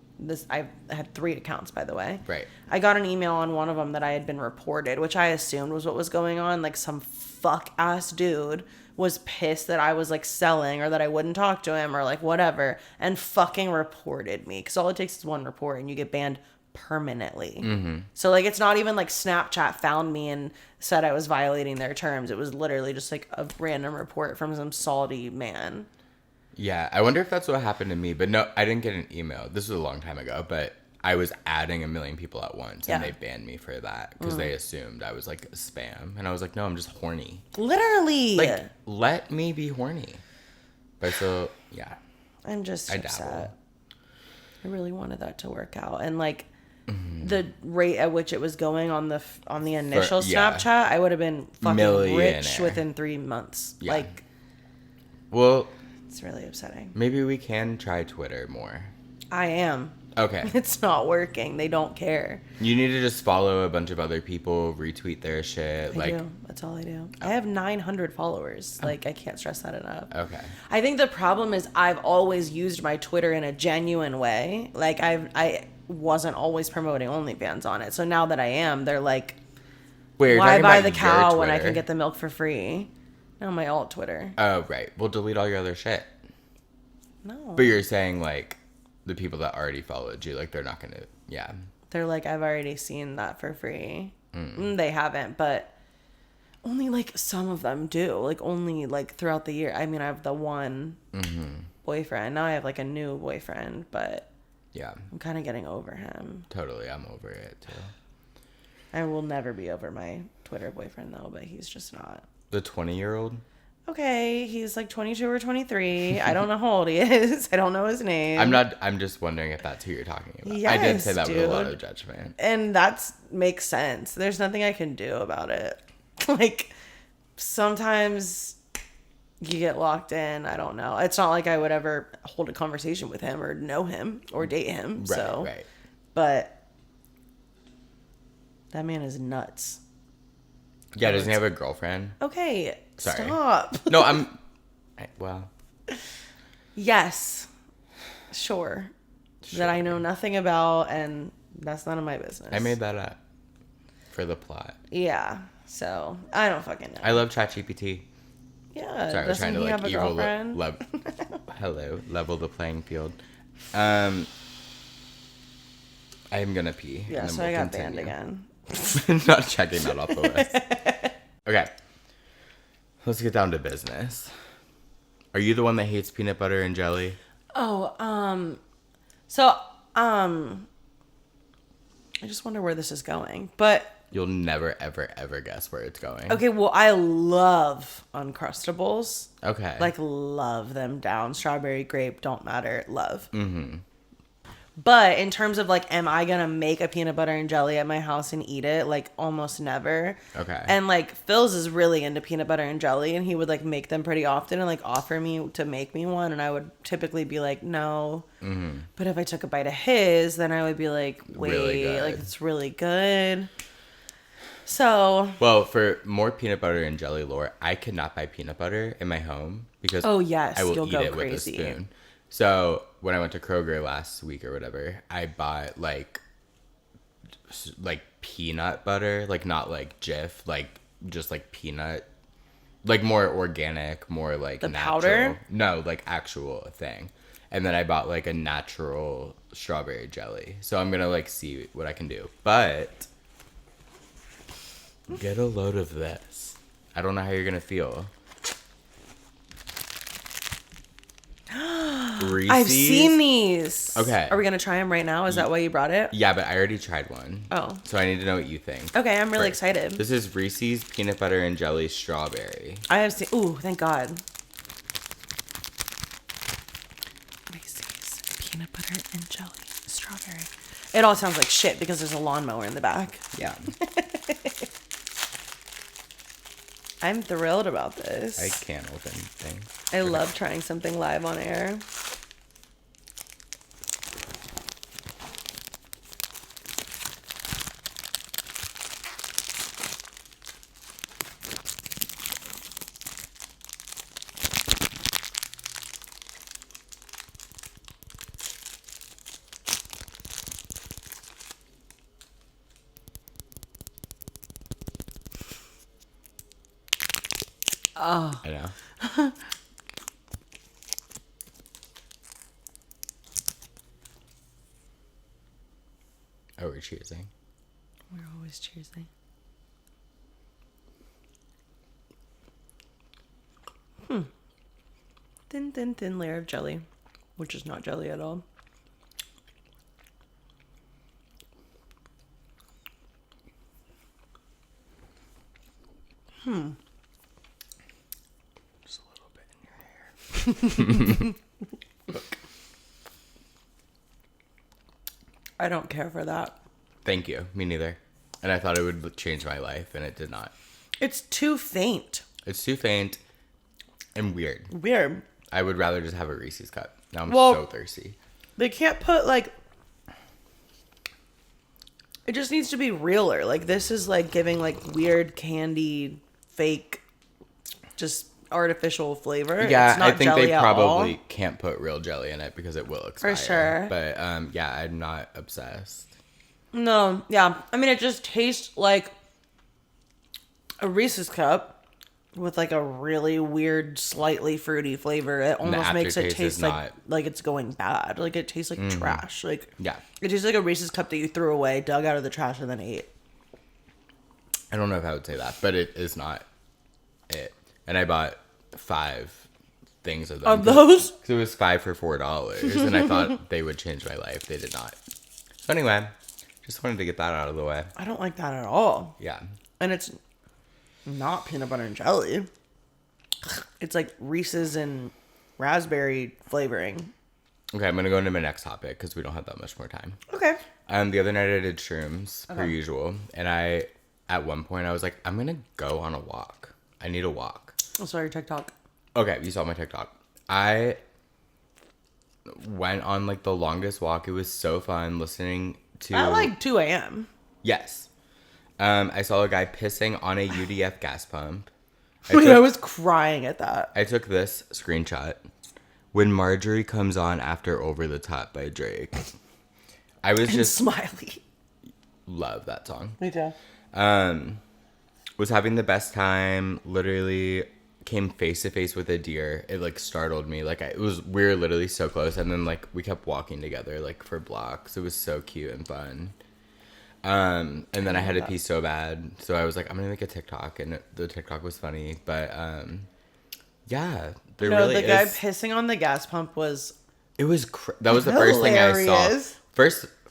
I had 3 accounts, by the way. Right. I got an email on one of them that I had been reported, which I assumed was what was going on. Like, some fuck-ass dude was pissed that I was, like, selling or that I wouldn't talk to him or, like, whatever, and fucking reported me. Because all it takes is one report and you get banned permanently. Mm-hmm. So like, it's not even like Snapchat found me and said I was violating their terms. It was literally just like a random report from some salty man. Yeah, I wonder if that's what happened to me. But no, I didn't get an email. This was a long time ago, but I was adding 1 million people at once, and they banned me for that because they assumed I was like spam, and I was like, no, I'm just horny. Literally, like, let me be horny. But so yeah, I'm just upset. I really wanted that to work out, and like, the rate at which it was going on the initial Snapchat, I would have been fucking rich within 3 months. Yeah. Like, well, it's really upsetting. Maybe we can try Twitter more. I am. Okay. It's not working. They don't care. You need to just follow a bunch of other people, retweet their shit. I do. That's all I do. I have 900 followers. Like, I can't stress that enough. Okay. I think the problem is I've always used my Twitter in a genuine way. Like, I wasn't always promoting OnlyFans on it. So now that I am, they're like, wait, why buy the cow when I can get the milk for free? No, my alt Twitter. Oh, right. Well, delete all your other shit. No. But you're saying, like, the people that already followed you, like, they're not going to, yeah. They're like, I've already seen that for free. They haven't, but Only like some of them do. Like only like throughout the year. I mean, I have the one boyfriend. Now I have like a new boyfriend, but Yeah. I'm kind of getting over him. Totally. I'm over it too. I will never be over my Twitter boyfriend though, but he's just not. The 20-year-old? Okay, he's like 22 or 23. I don't know how old he is. I don't know his name. I'm just wondering if that's who you're talking about. Yes, I did say that with a lot dude. of judgment. And that makes sense. There's nothing I can do about it. Like, sometimes you get locked in. I don't know. It's not like I would ever hold a conversation with him or know him or date him. Right, So, right. but that man is nuts. Yeah, doesn't he have a girlfriend? Okay, Sorry. stop. No, well, Yes, sure. That I know nothing about, and that's none of my business. I made that up for the plot. Yeah, so I don't fucking know. I love ChatGPT. Yeah, Sorry, I was trying doesn't to he have a girlfriend? level the playing field. I'm gonna pee. Yeah, and then so we'll I got banned continue. again. Not checking that off the list. Okay, let's get down to business. Are you the one that hates peanut butter and jelly? Oh, so, I just wonder where this is going. But, You'll never, ever, ever guess where it's going. okay, well, I love Uncrustables. Okay. Like, love them down. Strawberry, grape, don't matter. Love. Mm-hmm. But in terms of, like, am I gonna make a peanut butter and jelly at my house and eat it? Like, almost never. Okay. And, like, Phil's is really into peanut butter and jelly, and he would, like, make them pretty often and, like, offer me to make me one, and I would typically be like, no. Mm-hmm. But if I took a bite of his, then I would be like, wait, Really good. like, it's really good. So, Well, for more peanut butter and jelly lore, I cannot buy peanut butter in my home because oh, yes, I will you'll eat go it crazy. with a spoon. So when I went to Kroger last week or whatever, I bought like peanut butter, like not like Jif, like just like peanut, like more organic, more like The natural. powder? No, like actual thing. And then I bought like a natural strawberry jelly. So I'm gonna like see what I can do, but get a load of this. I don't know how you're gonna feel. Reese's. I've seen these. Okay. Are we going to try them right now? Is that why you brought it? Yeah, but I already tried one. Oh. So I need to know what you think. Okay, I'm really Right. excited. This is Reese's peanut butter and jelly strawberry. I have seen. Ooh, thank God. Reese's peanut butter and jelly strawberry. It all sounds like shit because there's a lawnmower in the back. Yeah. I'm thrilled about this. I can't open things. I love trying something live on air. Oh, I know. Oh, we're cheersing. we're always cheersing. Thin, thin, thin layer of jelly, which is not jelly at all. Just a little bit in your hair. Look. I don't care for that. Thank you. Me neither. And I thought it would change my life, and it did not. It's too faint. It's too faint and weird. Weird. I would rather just have a Reese's cup. Now I'm Well- so thirsty. They can't put like. It just needs to be realer. Like this is like giving like weird candy, fake, just artificial flavor. Yeah, It's not I think jelly they at probably all. can't put real jelly in it because it will expire. sure. But yeah, I'm not obsessed. No, yeah. I mean, it just tastes like a Reese's cup with like a really weird, slightly fruity flavor. It almost makes it aftertaste taste is like it's going bad. Like it tastes like trash. Like Yeah. it tastes like a Reese's cup that you threw away, dug out of the trash, and then ate. I don't know if I would say that, but it is not it. And I bought 5 things of them. Of those? Because it was 5 for $4. And I thought they would change my life. They did not. So anyway, just wanted to get that out of the way. I don't like that at all. Yeah. And it's not peanut butter and jelly. It's like Reese's and raspberry flavoring. Okay, I'm going to go into my next topic because we don't have that much more time. Okay. The other night I did shrooms, per usual. And at one point, I was like, I'm going to go on a walk. I need a walk. I saw your TikTok. Okay, you saw my TikTok. I went on like the longest walk. It was so fun listening to... At like 2 a.m. Yes. I saw a guy pissing on a UDF gas pump. I was crying at that. I took this screenshot. When Marjorie comes on after Over the Top by Drake. I was just... Smiley. Love that song. Me too. Was having the best time. Literally came face to face with a deer. It like startled me. Like we were literally so close, and then like we kept walking together like for blocks. It was so cute and fun. And then I had to pee so bad, so I was like, I'm gonna make a TikTok, and the TikTok was funny, but yeah, there really the is. guy pissing on the gas pump was... It was that was the first thing I saw. Hilarious.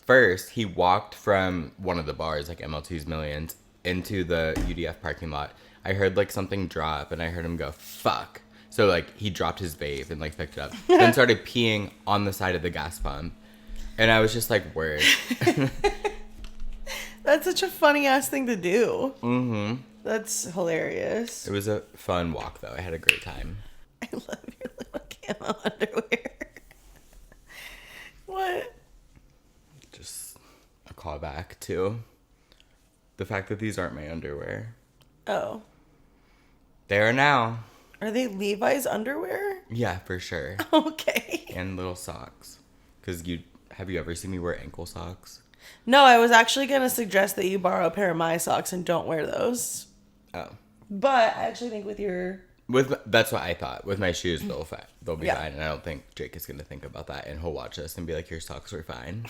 First, he walked from one of the bars, like ML2's Millions, into the UDF parking lot. I heard like something drop, and I heard him go, fuck. So like he dropped his vape and like picked it up. Then started peeing on the side of the gas pump. And I was just like, word. That's such a funny ass thing to do. Mm-hmm. That's hilarious. It was a fun walk though. I had a great time. I love your little camo underwear. What? Just a callback to the fact that these aren't my underwear. Oh. They are now. Are they Levi's underwear? Yeah, for sure. Okay. And little socks. Because have you ever seen me wear ankle socks? No, I was actually going to suggest that you borrow a pair of my socks and don't wear those. Oh. But I actually think with your... That's what I thought. With my shoes, they'll be Yeah. fine. And I don't think Jake is going to think about that. And he'll watch us and be like, your socks were fine.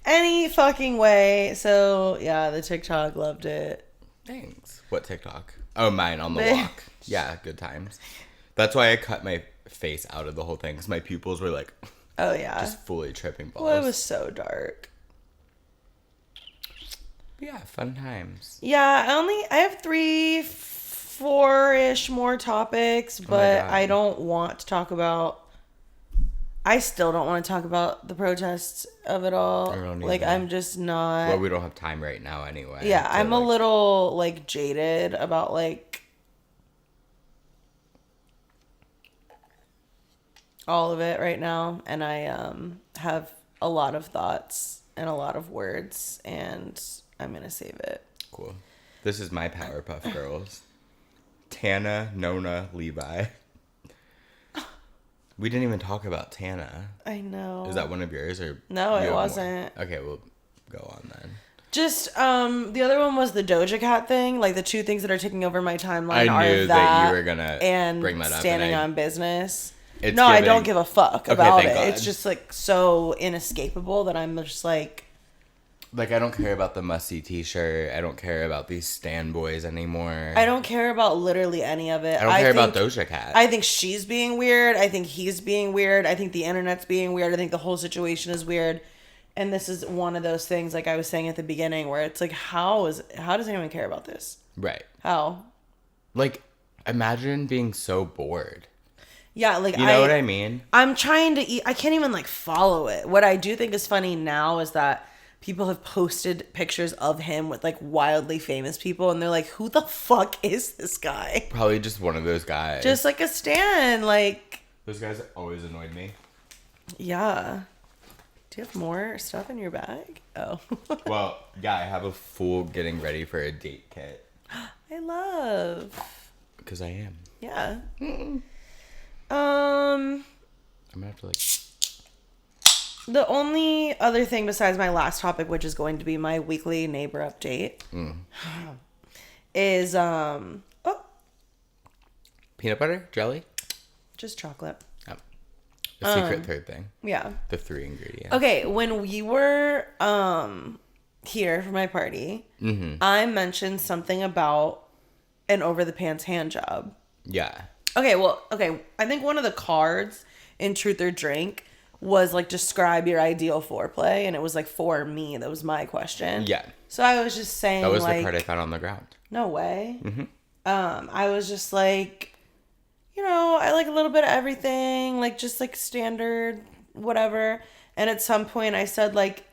Any fucking way. So, yeah, the TikTok loved it. Thanks. What TikTok? Oh, mine on the walk. Yeah, good times. That's why I cut my face out of the whole thing. Because my pupils were like... Oh, yeah. Just fully tripping balls. Well, it was so dark. Yeah, fun times. Yeah, I have 4-ish more topics, but I don't want to talk about... I still don't want to talk about the protests of it all. I don't like, either. I'm just not... Well, we don't have time right now anyway. Yeah, so I'm a little, like, jaded about, like... all of it right now, and I have a lot of thoughts and a lot of words, and I'm gonna save it. Cool. This is my Powerpuff Girls. Tana, Nona, Levi. We didn't even talk about Tana. I know. Is that one of yours or No, you it have wasn't. more? Okay, we'll go on then. Just the other one was the Doja Cat thing. Like the two things that are taking over my timeline I knew are that you were gonna and bring that up, standing and on business. It's No, I giving- don't give a fuck Okay, about thank it. God. It's just like so inescapable that I'm just like I don't care about the musty t-shirt. I don't care about these Stan boys anymore. I don't care about literally any of it. I don't care about think- Doja Cat. I think she's being weird. I think he's being weird. I think the internet's being weird. I think the whole situation is weird. And this is one of those things, like I was saying at the beginning, where it's like, how does anyone care about this? Right. How? Like, imagine being so bored. Yeah, like You know what I mean? I'm trying to eat. I can't even like follow it. What I do think is funny now is that people have posted pictures of him with like wildly famous people, and they're like, "Who the fuck is this guy?" Probably just one of those guys. Just like a stan, like. Those guys always annoyed me. Yeah. Do you have more stuff in your bag? Oh. Well, yeah, I have a full getting ready for a date kit. I love. Because I am. Yeah. I'm gonna have to like... The only other thing besides my last topic, which is going to be my weekly neighbor update, is Peanut butter? Jelly? just chocolate. Oh. The secret third thing. Yeah. The 3 ingredients. Okay, when we were here for my party, I mentioned something about an over the pants hand job. Yeah. Okay. I think one of the cards in Truth or Drink was like, describe your ideal foreplay, and it was like, for me. That was my question. Yeah. So I was just saying, That was like, the card I found on the ground. no way. Mm-hmm. I was just like, I like a little bit of everything, like just like standard whatever. And at some point I said like,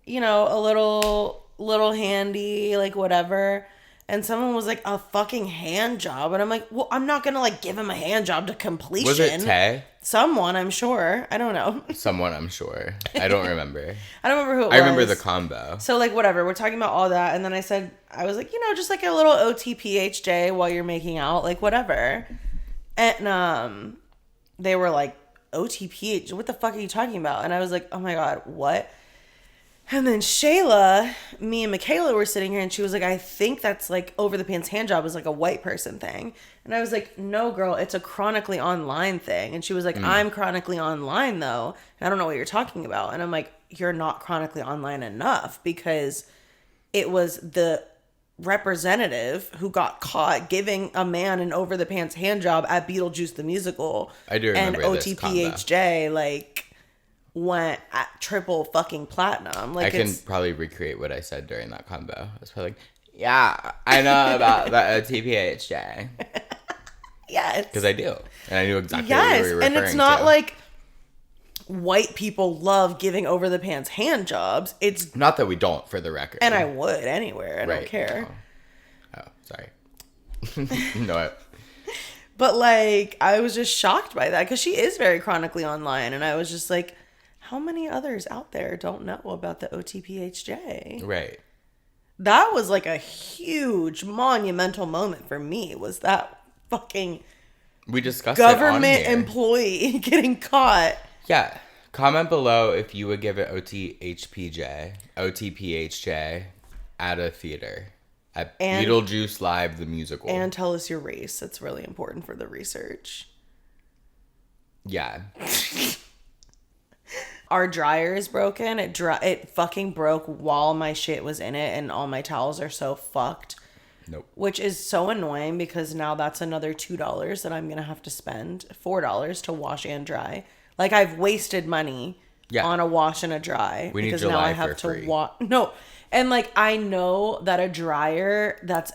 a little handy, like whatever. And someone was like, a fucking hand job. And I'm like, well, I'm not gonna like give him a hand job to completion. Was it Tay? Someone, I'm sure. I don't know. Someone, I'm sure. I don't remember. I don't remember who it was. I remember the combo. So, like, whatever. We're talking about all that. And then I was like, just like a little OTPHJ while you're making out. Like, whatever. And they were like, OTPH? What the fuck are you talking about? And I was like, oh my God, what? And then Shayla, me and Michaela were sitting here, and she was like, I think that's like over the pants hand job is like a white person thing. And I was like, no, girl, it's a chronically online thing. And she was like, I'm chronically online though. And I don't know what you're talking about. And I'm like, you're not chronically online enough, because it was the representative who got caught giving a man an over the pants hand job at Beetlejuice the musical. I do remember and this OTPHJ like went at triple fucking platinum. Like, I can probably recreate what I said during that combo. I was probably like, yeah, I know about the OTPHJ. Yes. Because I do. And I knew exactly what you were referring to. And it's not like white people love giving over the pants hand jobs. It's not that we don't, for the record. And I would anywhere. I don't care. Oh, sorry. No. But like, I was just shocked by that, because she is very chronically online. And I was just like, how many others out there don't know about the OTPHJ? Right. That was like a huge monumental moment for me, was that fucking we discussed government employee getting caught. Yeah. Comment below if you would give it OTPHJ at a theater. At Beetlejuice Live, the musical. And tell us your race. It's really important for the research. Yeah. Our dryer is broken. It fucking broke while my shit was in it, and all my towels are so fucked. Nope. Which is so annoying, because now that's another $2 that I'm going to have to spend. $4 to wash and dry. Like, I've wasted money on a wash and a dry. We need because July now I have for to free. No. And like, I know that a dryer that's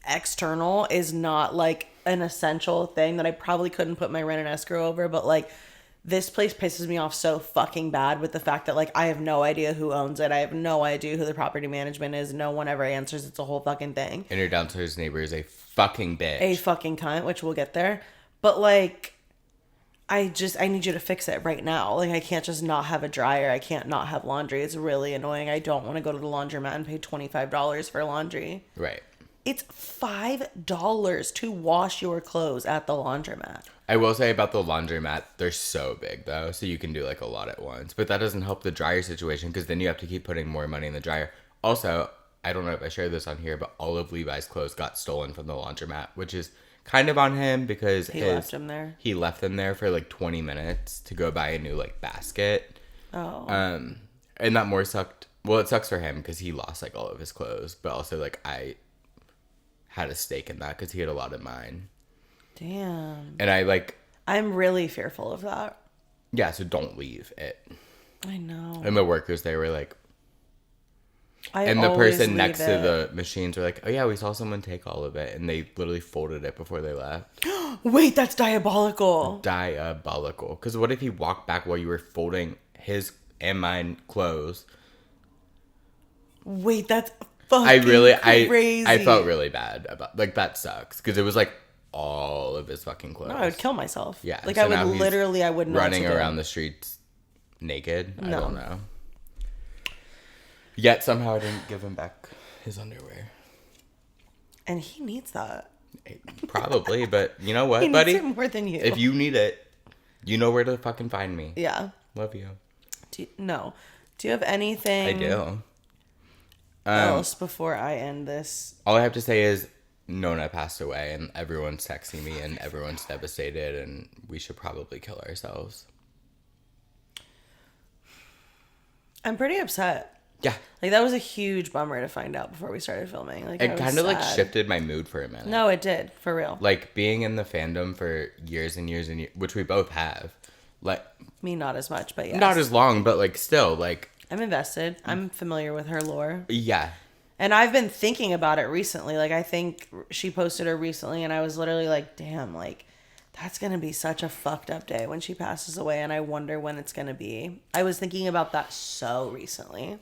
external is not like an essential thing that I probably couldn't put my rent and escrow over, but like, this place pisses me off so fucking bad with the fact that like, I have no idea who owns it. I have no idea who the property management is. No one ever answers. It's a whole fucking thing. And your downstairs neighbor is a fucking bitch. A fucking cunt, which we'll get there. But like, I need you to fix it right now. Like, I can't just not have a dryer. I can't not have laundry. It's really annoying. I don't want to go to the laundromat and pay $25 for laundry. Right. It's $5 to wash your clothes at the laundromat. I will say about the laundromat, they're so big though, so you can do like a lot at once. But that doesn't help the dryer situation, because then you have to keep putting more money in the dryer. Also, I don't know if I shared this on here, but all of Levi's clothes got stolen from the laundromat, which is kind of on him, because he left them there. He left them there for like 20 minutes to go buy a new like basket. Oh. And that more sucked. Well, it sucks for him because he lost like all of his clothes, but also like I had a stake in that because he had a lot of mine. Damn. And I'm really fearful of that. Yeah, so don't leave it. I know. And the workers, they were like, and the person next to the machines were like, oh yeah, we saw someone take all of it. And they literally folded it before they left. Wait, that's diabolical. Diabolical. Because what if he walked back while you were folding his and mine clothes? Wait, that's fucking crazy. I felt really bad about, like, that sucks. Because it was like all of his fucking clothes. No, I would kill myself. Yeah. Like, so I would literally, I wouldn't know running what to do. around the streets naked. No. I don't know. Yet somehow I didn't give him back his underwear. And he needs that. Probably, but you know what, he buddy? Needs it more than you. If you need it, you know where to fucking find me. Yeah. Love you. Do you have anything? I do. Else before I end this? All I have to say is Nona passed away, and everyone's texting me, and everyone's devastated, and we should probably kill ourselves. I'm pretty upset. Yeah. Like, that was a huge bummer to find out before we started filming. Like, I It was kind of like sad. shifted my mood for a minute. No, it did. For real. Like being in the fandom for years and years and years, which we both have. Like, Me, not as much, but yes. not as long, but like still, like, I'm invested. I'm familiar with her lore. yeah. And I've been thinking about it recently. Like, I think she posted her recently, and I was literally like, damn, like, that's going to be such a fucked up day when she passes away, and I wonder when it's going to be. I was thinking about that so recently.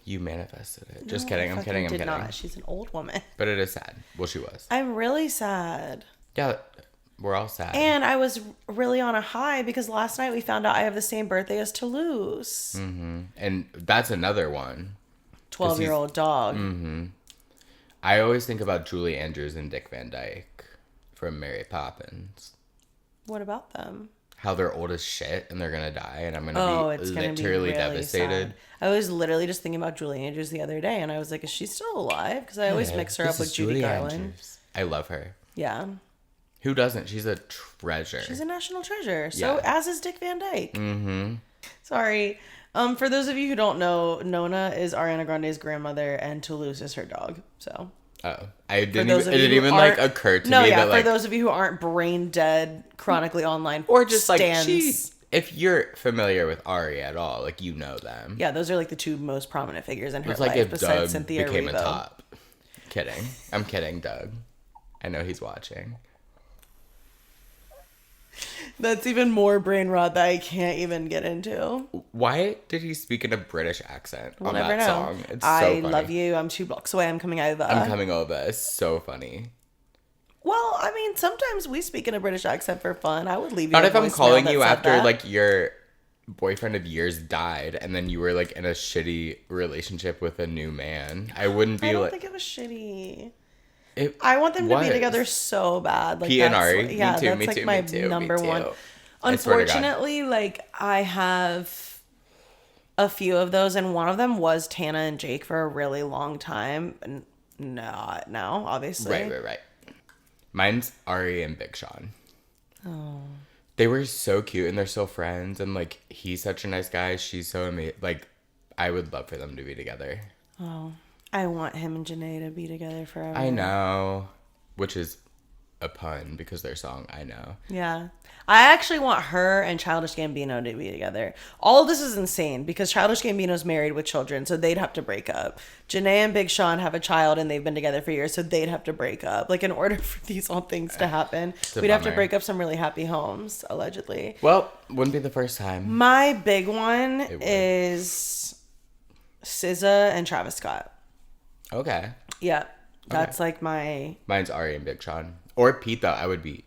You manifested it. Just No, kidding. I I'm fucking kidding. I'm did kidding. not. She's an old woman. But it is sad. Well, she was. I'm really sad. Yeah, we're all sad. And I was really on a high because last night we found out I have the same birthday as Toulouse. And that's another one. 12-year-old dog. I always think about Julie Andrews and Dick Van Dyke from Mary Poppins. What about them? How they're old as shit and they're gonna die, and I'm gonna be It's gonna be literally really devastated. sad. I was literally just thinking about Julie Andrews the other day, and I was like, is she still alive? Because I always mix her This up with is Judy Julie Garland. Andrews. I love her. Yeah. Who doesn't? She's a treasure. She's a national treasure. So Yeah. as is Dick Van Dyke. Mm-hmm. Sorry. For those of you who don't know, Nona is Ariana Grande's grandmother and Toulouse is her dog. So Oh, I didn't. those Even, of it you didn't who even like aren't- occur to no, me yeah, that like, for those of you who aren't brain dead, chronically online, or just like stands. she. If you're familiar with Ari at all, like you know them. Yeah, those are like the two most prominent figures in her It's life like if besides Doug Cynthia became Erivo. a top. Kidding. I'm kidding, Doug. I know he's watching. That's even more brain rot that I can't even get into. Why did he speak in a British accent We'll on never that know. song? It's so I funny. love you. I'm 2 blocks away. I'm coming over. I'm coming over. It's so funny. Well, I mean, sometimes we speak in a British accent for fun. I would leave you. Not a if I'm voicemail calling that you said after that. like your boyfriend of years died and then you were like in a shitty relationship with a new man. I wouldn't be I don't like think it was shitty. it I want them to be was. together so bad. Like P and that's- Ari. Yeah, Me too, that's me like too, my me too, me number too. one. I swear to God. Unfortunately, like I have a few of those, and one of them was Tana and Jake for a really long time. And not now, obviously. Right. Mine's Ari and Big Sean. Oh. They were so cute and they're still friends and like he's such a nice guy. She's so amazing. Like I would love for them to be together. Oh, I want him and Janae to be together forever. I know. Which is a pun because their song, I know. Yeah. I actually want her and Childish Gambino to be together. All of this is insane because Childish Gambino's married with children, so they'd have to break up. Janae and Big Sean have a child and they've been together for years, so they'd have to break up. Like, in order for these all things to happen, a we'd have to bummer. break up some really happy homes, allegedly. Well, wouldn't be the first time. My big one would. is SZA and Travis Scott. Okay. Yeah. That's like my... Mine's Ari and Big Sean. Or Pete, though, I would be.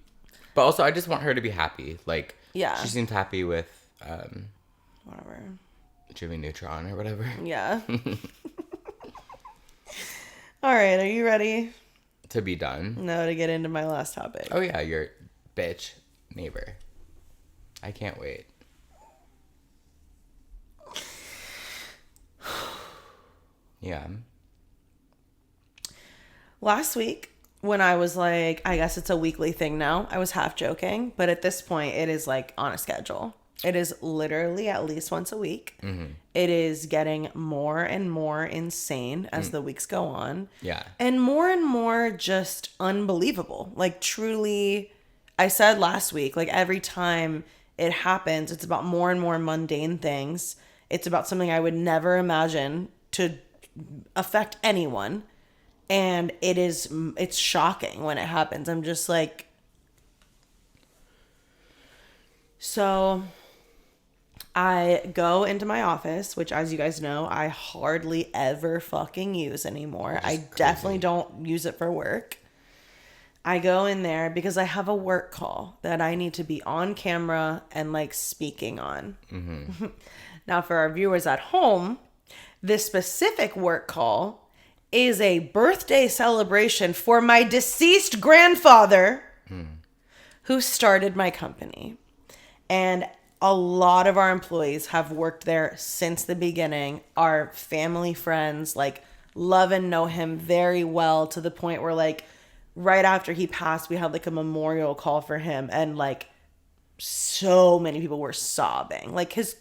But also, I just want her to be happy. Like, Yeah. she seemed happy with Whatever. Jimmy Neutron or whatever. Yeah. All right. Are you ready? To be done. No, to get into my last topic. Oh, yeah, your bitch neighbor. I can't wait. Yeah. Last week, when I was like, I guess it's a weekly thing now, I was half joking, but at this point, it is like on a schedule. It is literally at least once a week. Mm-hmm. It is getting more and more insane as the weeks go on. Yeah. And more just unbelievable. Like, truly, I said last week, like, every time it happens, it's about more and more mundane things. It's about something I would never imagine to affect anyone. And it's shocking when it happens. I'm just like, so I go into my office, which, as you guys know, I hardly ever fucking use anymore. I definitely don't use it for work. I go in there because I have a work call that I need to be on camera and like speaking on. Mm-hmm. Now, for our viewers at home, this specific work call is a birthday celebration for my deceased grandfather who started my company. And a lot of our employees have worked there since the beginning, are family friends, like love and know him very well, to the point where like right after he passed, we had like a memorial call for him, and like so many people were sobbing. Like his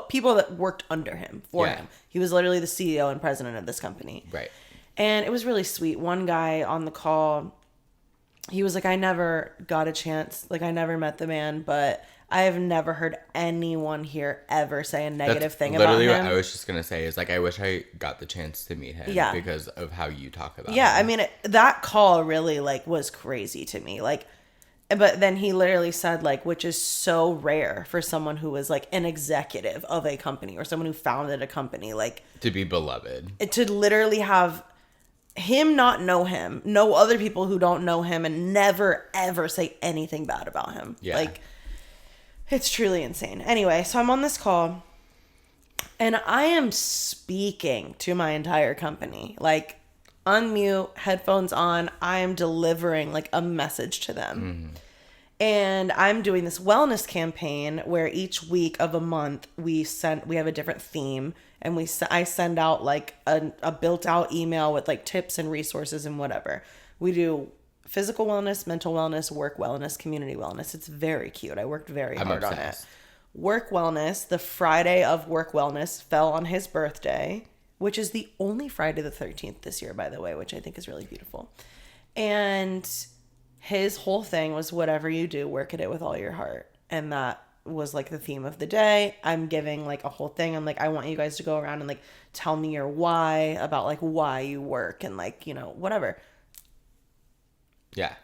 people that worked under him for him. He was literally the CEO and president of this company. Right. And it was really sweet. One guy on the call, he was like, I never got a chance. Like, I never met the man, but I have never heard anyone here ever say a negative thing about him. Literally what I was just going to say is, like, I wish I got the chance to meet him because of how you talk about him. I mean, that call really, like, was crazy to me. Like, but then he literally said, like, which is so rare for someone who was, like, an executive of a company or someone who founded a company. Like, to be beloved. To literally have him not know him, know other people who don't know him, and never, ever say anything bad about him. Yeah. Like, it's truly insane. Anyway, so I'm on this call, and I am speaking to my entire company. Like, unmute, headphones on. I am delivering, like, a message to them. And I'm doing this wellness campaign where each week of a month we have a different theme, and I send out, like, a built-out email with, like, tips and resources and whatever. We do physical wellness, mental wellness, work wellness, community wellness. It's very cute. I worked very hard on it. Work wellness, the Friday of work wellness fell on his birthday, which is the only Friday the 13th this year, by the way, which I think is really beautiful. And his whole thing was, whatever you do, work at it with all your heart. And that was, like, the theme of the day. I'm giving, like, a whole thing. I'm like, I want you guys to go around and, like, tell me your why about, like, why you work and, like, you know, whatever. Yeah.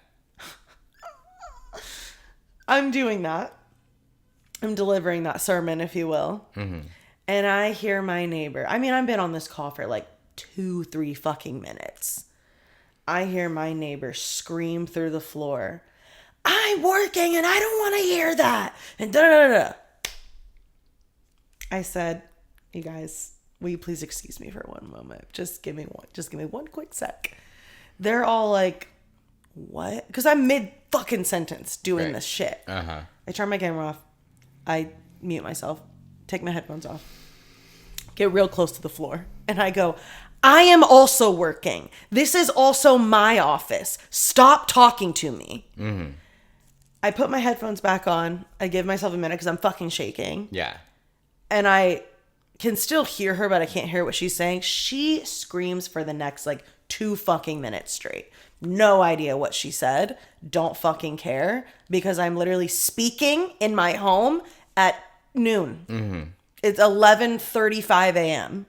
I'm doing that. I'm delivering that sermon, if you will. And I hear my neighbor. I mean, I've been on this call for like 2-3 fucking minutes. I hear my neighbor scream through the floor, I'm working and I don't want to hear that. And da da da da. I said, you guys, will you please excuse me for one moment? Just give me one quick sec. They're all like, what? Because I'm mid fucking sentence doing this shit. I turn my camera off. I mute myself. Take my headphones off. Get real close to the floor. And I go, I am also working. This is also my office. Stop talking to me. I put my headphones back on. I give myself a minute because I'm fucking shaking. Yeah. And I can still hear her, but I can't hear what she's saying. She screams for the next, like, 2 fucking minutes straight. No idea what she said. Don't fucking care. Because I'm literally speaking in my home at noon. It's 11:35 a.m.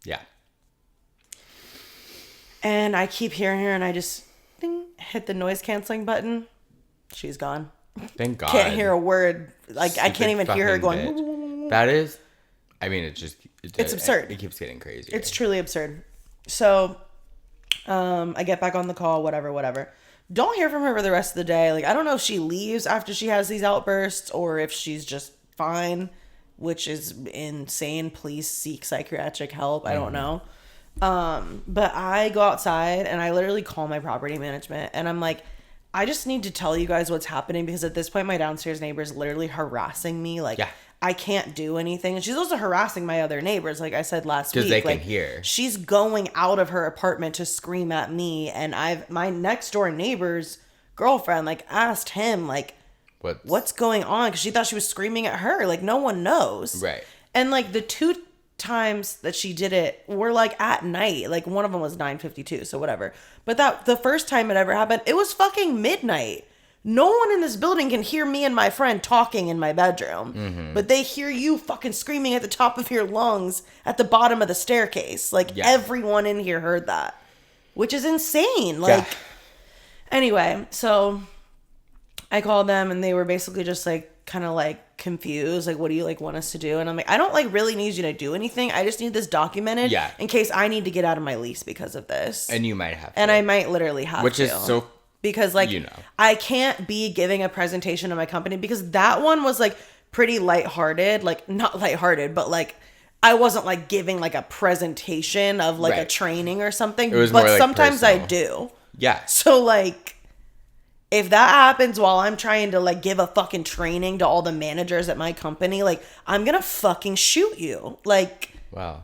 Yeah. And I keep hearing her, and I just hit the noise canceling button. She's gone. Thank God. Can't hear a word. Like, Stupid I can't even hear her going. Bitch. That is, I mean, it's absurd. It keeps getting crazier. It's truly absurd. So, I get back on the call, whatever. Don't hear from her for the rest of the day. Like, I don't know if she leaves after she has these outbursts or if she's just fine, which is insane. Please seek psychiatric help. I don't know. But I go outside and I literally call my property management and I'm like, I just need to tell you guys what's happening because at this point my downstairs neighbor is literally harassing me. Like, I can't do anything. And she's also harassing my other neighbors, like I said last week. Because they like, can hear. She's going out of her apartment to scream at me. And my next door neighbor's girlfriend, like, asked him, like, what's going on? Because she thought she was screaming at her. Like, no one knows. Right. And, like, the 2 times that she did it were, like, at night. Like, one of them was 9:52, so whatever. But the first time it ever happened, it was fucking midnight. No one in this building can hear me and my friend talking in my bedroom. But they hear you fucking screaming at the top of your lungs at the bottom of the staircase. Like, everyone in here heard that. Which is insane. Like, anyway, so I called them and they were basically just, like, kind of, like, confused. Like, what do you, like, want us to do? And I'm like, I don't, like, really need you to do anything. I just need this documented in case I need to get out of my lease because of this. And you might have to. And I might literally have to. Which is so... Because, like, I can't be giving a presentation to my company because that one was, like, pretty lighthearted. Like, not lighthearted, but, like, I wasn't, like, giving, like, a presentation of, like, a training or something. It was but more, like, sometimes personal. I do. Yeah. So, like, if that happens while I'm trying to, like, give a fucking training to all the managers at my company, like, I'm gonna fucking shoot you. Like... Wow.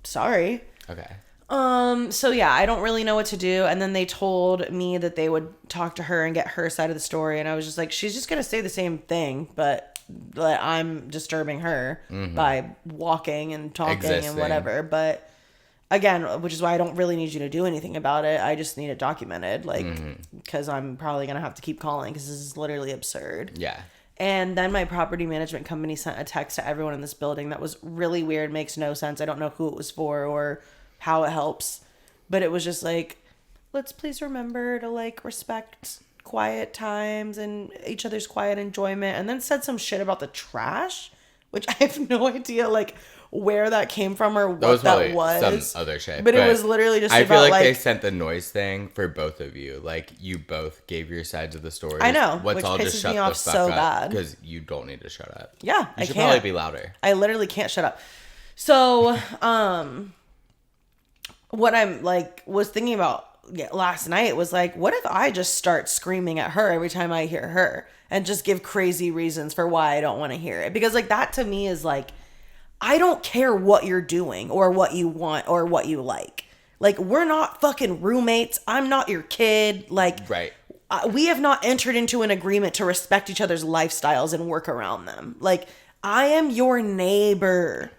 Sorry. Okay. So yeah, I don't really know what to do. And then they told me that they would talk to her and get her side of the story. And I was just like, she's just going to say the same thing, but that I'm disturbing her by walking and talking Existing. and whatever. But again, which is why I don't really need you to do anything about it. I just need it documented, like, because I'm probably going to have to keep calling because this is literally absurd. Yeah. And then my property management company sent a text to everyone in this building that was really weird, makes no sense. I don't know who it was for or how it helps, but it was just like, let's please remember to like respect quiet times and each other's quiet enjoyment. And then said some shit about the trash, which I have no idea like where that came from or what that was. Some other shit. But it was literally just I about feel like like they sent the noise thing for both of you. Like you both gave your sides of the story. I know, Let's which all pisses just shut me the off fuck so up bad. because you don't need to shut up. Yeah, You I should can't. probably be louder. I literally can't shut up. So, what I'm like was thinking about last night was like, what if I just start screaming at her every time I hear her and just give crazy reasons for why I don't want to hear it? Because like that to me is like, I don't care what you're doing or what you want or what you like. Like, we're not fucking roommates. I'm not your kid. Like, Right. We have not entered into an agreement to respect each other's lifestyles and work around them. Like, I am your neighbor.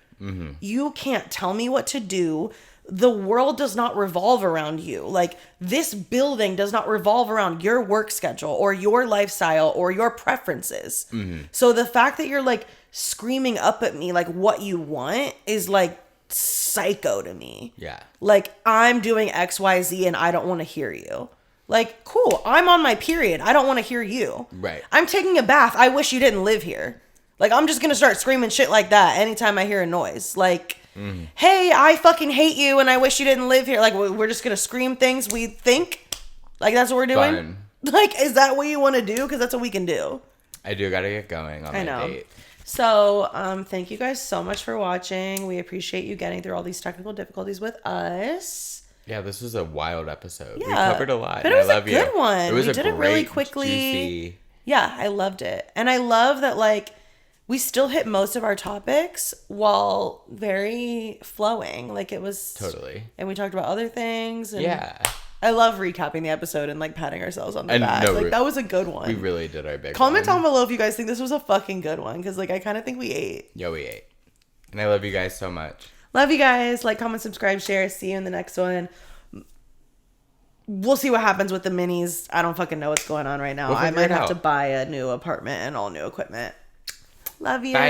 You can't tell me what to do. The world does not revolve around you. Like, this building does not revolve around your work schedule or your lifestyle or your preferences. So the fact that you're like screaming up at me like what you want is like psycho to me. Yeah. Like, I'm doing XYZ and I don't want to hear you. Like, cool. I'm on my period. I don't want to hear you. Right. I'm taking a bath. I wish you didn't live here. Like, I'm just going to start screaming shit like that anytime I hear a noise. Like, hey, I fucking hate you and I wish you didn't live here. Like, we're just going to scream things we think. Like, that's what we're doing. Fun. Like, is that what you want to do? Because that's what we can do. I do gotta get going on my date. So, thank you guys so much for watching. We appreciate you getting through all these technical difficulties with us. Yeah, this was a wild episode. Yeah, We covered a lot. but it was a good one. It was we a did it really great, quickly. Juicy... Yeah, I loved it. And I love that, like, we still hit most of our topics while very flowing. Like, it was... Totally. And we talked about other things. And Yeah. I love recapping the episode and, like, patting ourselves on the And back. no, like, that was a good one. We really did our big Comment one. down below if you guys think this was a fucking good one. Because, like, I kind of think we ate. Yo, we ate. And I love you guys so much. Love you guys. Like, comment, subscribe, share. See you in the next one. We'll see what happens with the minis. I don't fucking know what's going on right now. We'll I figure might it have out. to buy a new apartment and all new equipment. Love you. Bye.